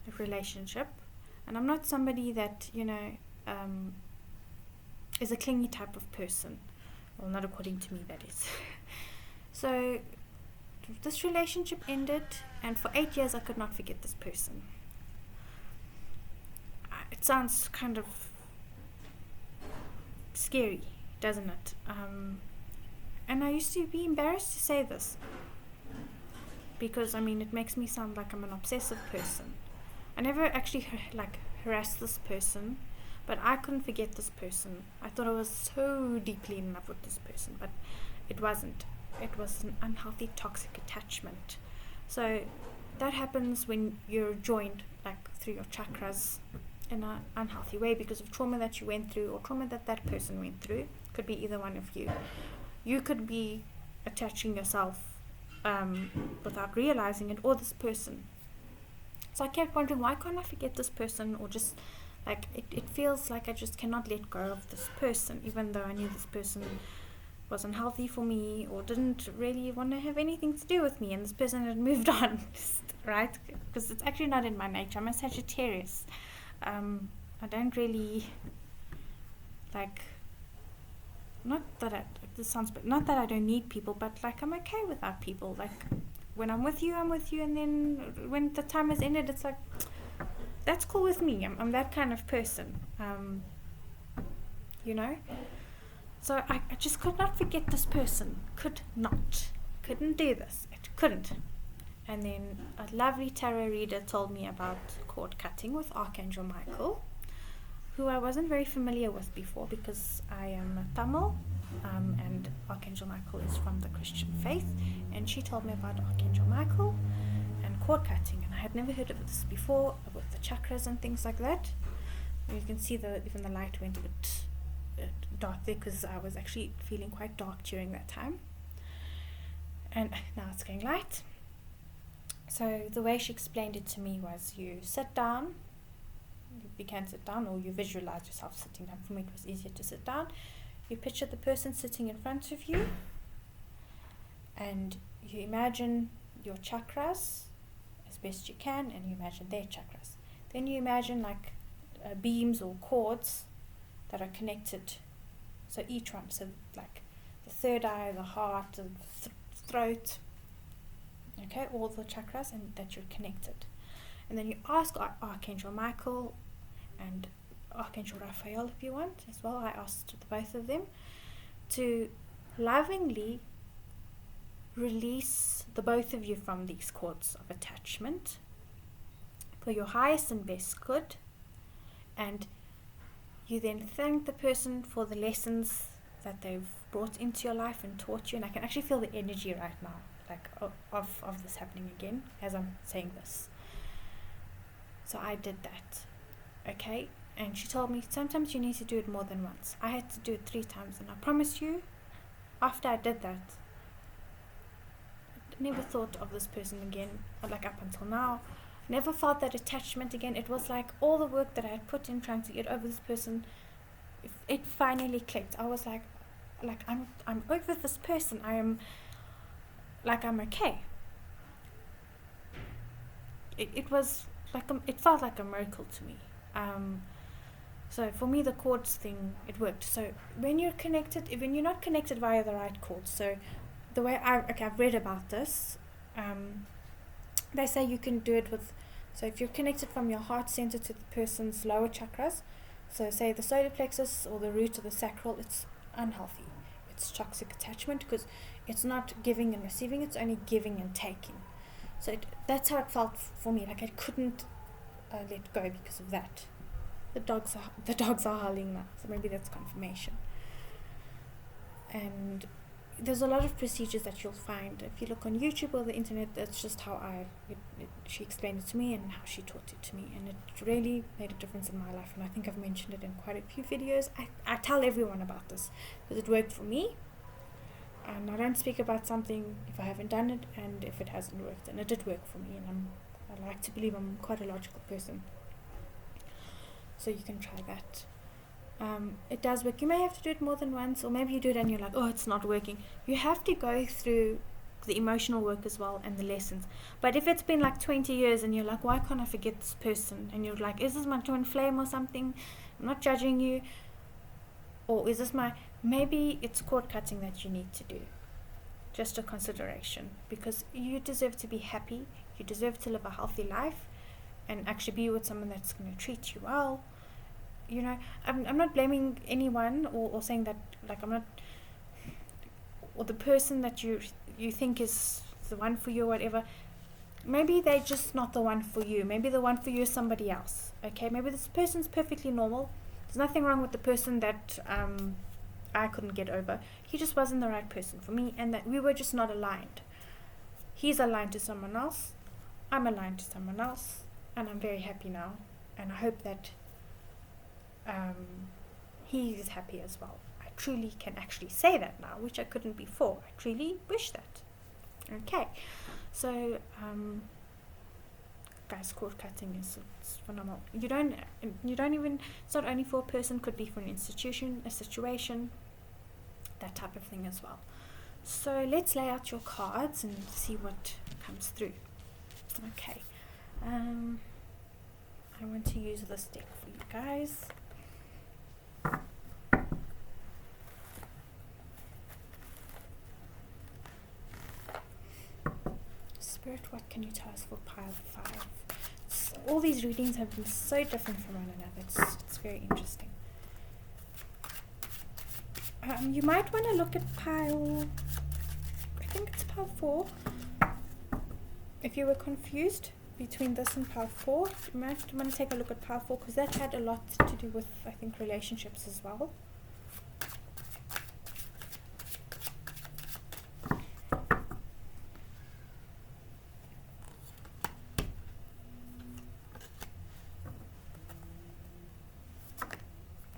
a relationship, and I'm not somebody that, is a clingy type of person. Well, not according to me, that is. So this relationship ended, and for 8 years I could not forget this person. It sounds kind of scary, doesn't it? And I used to be embarrassed to say this, because it makes me sound like I'm an obsessive person. I never actually harassed this person, but I couldn't forget this person. I thought I was so deeply in love with this person, but it wasn't. It was an unhealthy toxic attachment. So that happens when you're joined through your chakras in an unhealthy way because of trauma that you went through, or trauma that that person went through. Could be either one of you. You could be attaching yourself without realizing it, or this person. So I kept wondering, why can't I forget this person? Or just it feels like I just cannot let go of this person, even though I knew this person was unhealthy for me, or didn't really want to have anything to do with me, and this person had moved on, right? Because it's actually not in my nature. I'm a Sagittarius. I don't really not that I don't need people, but I'm okay without people. When I'm with you, and then when the time has ended, it's that's cool with me. I'm that kind of person, So I just could not forget this person. Couldn't do this. It couldn't. And then a lovely tarot reader told me about cord cutting with Archangel Michael, who I wasn't very familiar with before because I am a Tamil, and Archangel Michael is from the Christian faith, and she told me about Archangel Michael and cord cutting, and I had never heard of this before, with the chakras and things like that. And you can see even the light went a bit dark there because I was actually feeling quite dark during that time, and now it's going light. So the way she explained it to me was, you sit down, you can sit down, or you visualize yourself sitting down. For me it was easier to sit down. You picture the person sitting in front of you, and you imagine your chakras as best you can, and you imagine their chakras. Then you imagine beams or cords that are connected. So each one, so the third eye, the heart, the throat, okay, all the chakras, and that you're connected. And then you ask Archangel Michael and Archangel Raphael, if you want as well. I asked both of them to lovingly release the both of you from these cords of attachment for your highest and best good. And you then thank the person for the lessons that they've brought into your life and taught you. And I can actually feel the energy right now. like of this happening again as I'm saying this. So I did that, okay? And she told me sometimes you need to do it more than once. I had to do it 3 times, and I promise you, after I did that, I never thought of this person again, like up until now. Never felt that attachment again. It was like all the work that I had put in trying to get over this person, it finally clicked. I was like I'm over this person. I'm okay. It was like it felt like a miracle to me. So for me, the chords thing, it worked. So when you're connected, when you're not connected via the right chords, so the way I've read about this, they say you can do it with, so if you're connected from your heart center to the person's lower chakras, so say the solar plexus or the root or the sacral, it's unhealthy. It's toxic attachment because it's not giving and receiving, it's only giving and taking. So that's how it felt for me, like I couldn't let go because of that. The dogs are howling now, so maybe that's confirmation. And there's a lot of procedures that you'll find if you look on YouTube or the internet. That's just how she explained it to me and how she taught it to me, and it really made a difference in my life. And I think I've mentioned it in quite a few videos. I tell everyone about this because it worked for me, and I don't speak about something if I haven't done it and if it hasn't worked, and it did work for me. And I like to believe I'm quite a logical person, so you can try that. It does work. You may have to do it more than once, or maybe you do it and you're like, oh, it's not working. You have to go through the emotional work as well and the lessons. But if it's been like 20 years and you're like, why can't I forget this person, and you're like, is this my twin flame or something? I'm not judging you. Or is this maybe it's cord cutting that you need to do. Just a consideration, because you deserve to be happy. You deserve to live a healthy life and actually be with someone that's going to treat you well. You know, I'm not blaming anyone or saying that, like, I'm not, or the person that you think is the one for you or whatever. Maybe they're just not the one for you. Maybe the one for you is somebody else. Okay, maybe this person's perfectly normal. There's nothing wrong with the person that I couldn't get over. He just wasn't the right person for me, and that we were just not aligned. He's aligned to someone else. I'm aligned to someone else, and I'm very happy now. And I hope that he is happy as well. I truly can actually say that now, which I couldn't before. I truly wish that. Okay, so guys, cord cutting is phenomenal. You don't even, it's not only for a person, could be for an institution, a situation, that type of thing as well. So let's lay out your cards and see what comes through. Okay, I want to use this deck for you guys. Spirit, what can you tell us for pile 5? All these readings have been so different from one another. It's very interesting. You might want to look at pile, I think it's pile 4. If you were confused between this and pile 4, you might want to take a look at pile 4, because that had a lot to do with, I think, relationships as well.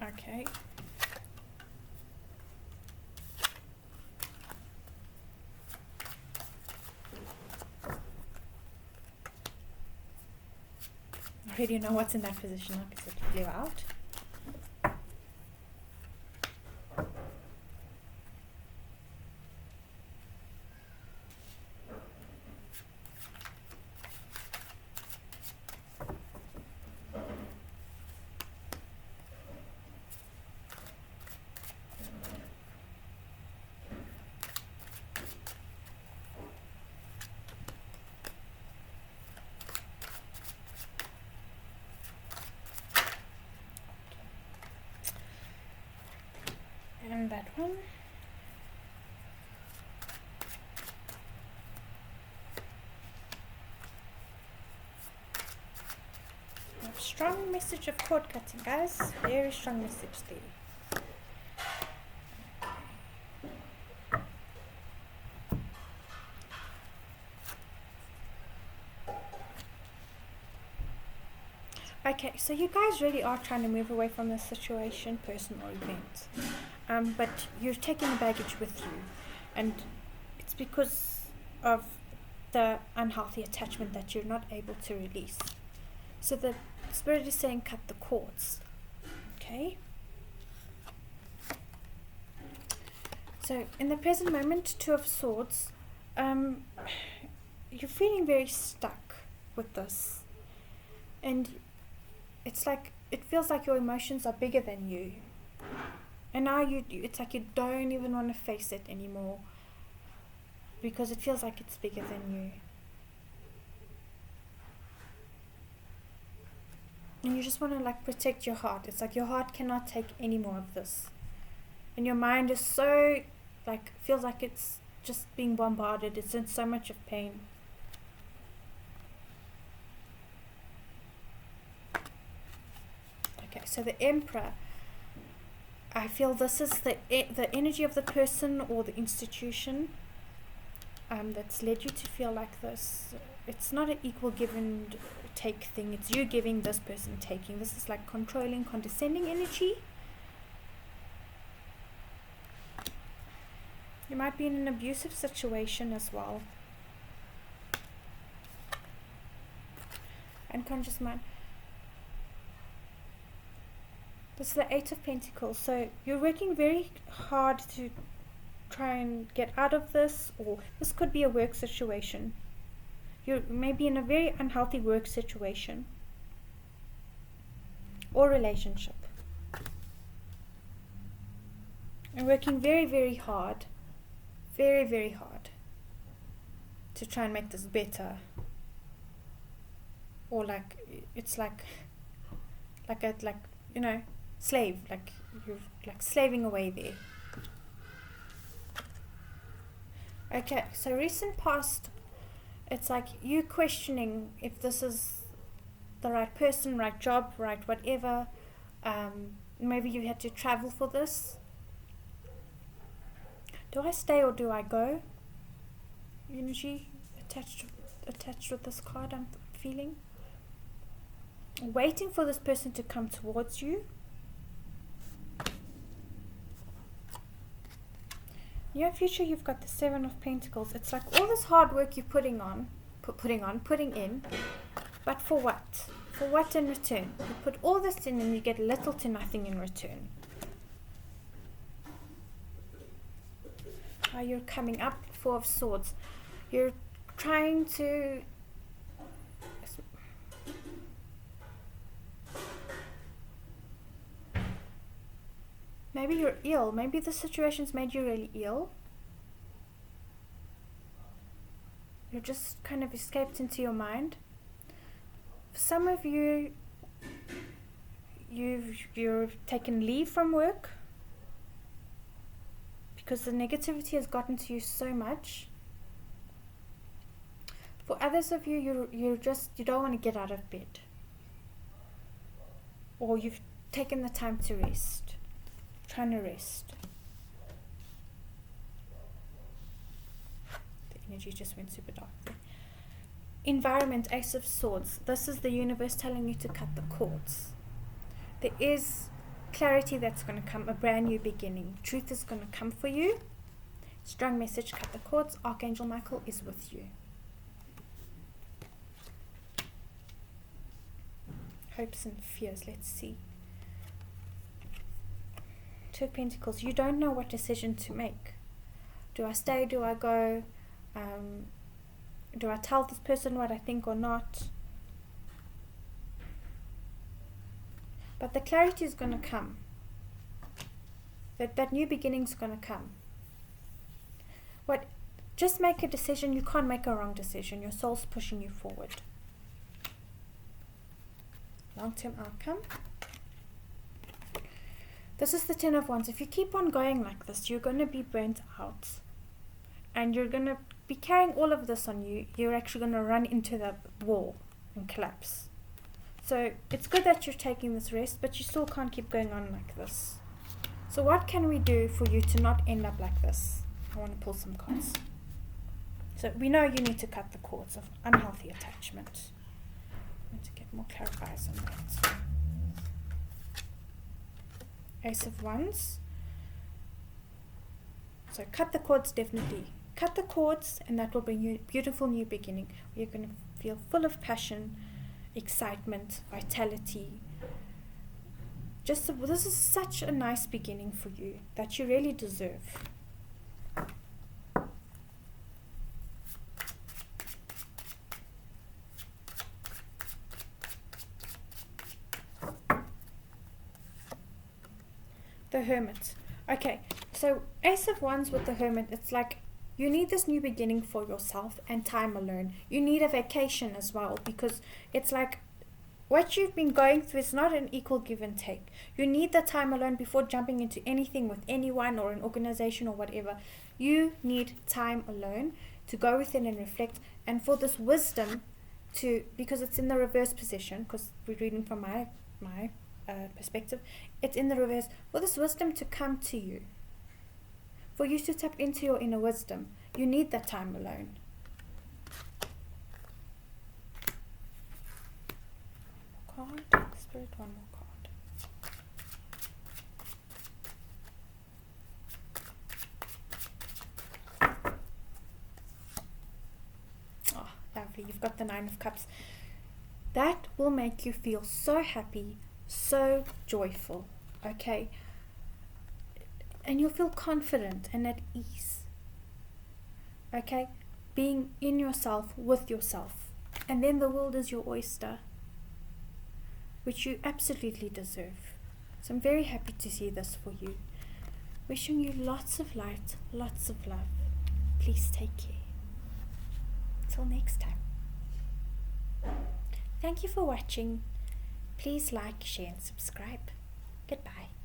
Okay. I already know what's in that position now because it flew out. And that one. A strong message of cord cutting, guys. Very strong message there. Okay, so you guys really are trying to move away from this situation, person or event. But you're taking the baggage with you. And it's because of the unhealthy attachment that you're not able to release. So the Spirit is saying cut the cords. Okay? So in the present moment, Two of Swords, you're feeling very stuck with this. And it's like, it feels like your emotions are bigger than you. And now it's like you don't even want to face it anymore. Because it feels like it's bigger than you. And you just want to like protect your heart. It's like your heart cannot take any more of this. And your mind is so, like, feels like it's just being bombarded. It's in so much of pain. Okay, so the Emperor, I feel this is the energy of the person or the institution that's led you to feel like this. It's not an equal give and take thing. It's you giving, this person taking. This is like controlling, condescending energy. You might be in an abusive situation as well. Unconscious mind. This is the Eight of Pentacles. So you're working very hard to try and get out of this, or this could be a work situation. You're maybe in a very unhealthy work situation or relationship. And working very, very hard, very, very hard to try and make this better. Or like, it's like you know, slave, like you're like slaving away there. Okay, so recent past, it's like you questioning if this is the right person, right job, right whatever. Maybe you had to travel for this. Do I stay or do I go? Energy attached with this card, I'm feeling. Waiting for this person to come towards you. In your future, you've got the Seven of Pentacles. It's like all this hard work you're putting in, but for what? For what in return? You put all this in and you get little to nothing in return. Now you're coming up, Four of Swords. You're trying to maybe you're ill. Maybe the situation's made you really ill. You're just kind of escaped into your mind. For some of you, you're taken leave from work because the negativity has gotten to you so much. For others of you, you don't want to get out of bed, or you've taken the time to rest. Trying to rest. The energy just went super dark there. Environment, Ace of Swords. This is the universe telling you to cut the cords. There is clarity that's going to come, a brand new beginning. Truth is going to come for you. Strong message, cut the cords. Archangel Michael is with you. Hopes and fears, let's see. Two of Pentacles. You don't know what decision to make. Do I stay? Do I go? Do I tell this person what I think or not? But the clarity is going to come. That new beginning is going to come. Just make a decision. You can't make a wrong decision. Your soul's pushing you forward. Long-term outcome. This is the Ten of Wands. If you keep on going like this, you're going to be burnt out. And you're going to be carrying all of this on you. You're actually going to run into the wall and collapse. So it's good that you're taking this rest, but you still can't keep going on like this. So what can we do for you to not end up like this? I want to pull some cards. So we know you need to cut the cords of unhealthy attachment. I want to get more clarifiers on that. Ace of Wands. So cut the cords, definitely. Cut the cords, and that will bring you a beautiful new beginning. You're going to feel full of passion, excitement, vitality. This is such a nice beginning for you that you really deserve. The Hermit. Okay, so Ace of Wands with the Hermit, it's like you need this new beginning for yourself and time alone. You need a vacation as well, because it's like what you've been going through is not an equal give and take. You need the time alone before jumping into anything with anyone or an organization or whatever. You need time alone to go within and reflect, and for this wisdom to, because it's in the reverse position, because we're reading from my perspective, it's in the reverse, for this wisdom to come to you, for you to tap into your inner wisdom. You need that time alone. Card, Spirit, one more card. Oh, lovely. You've got the Nine of Cups. That will make you feel so happy, so joyful, okay? And you'll feel confident and at ease, okay? Being in yourself, with yourself. And then the world is your oyster, which you absolutely deserve. So I'm very happy to see this for you. Wishing you lots of light, lots of love. Please take care. Till next time. Thank you for watching. Please like, share and subscribe. Goodbye.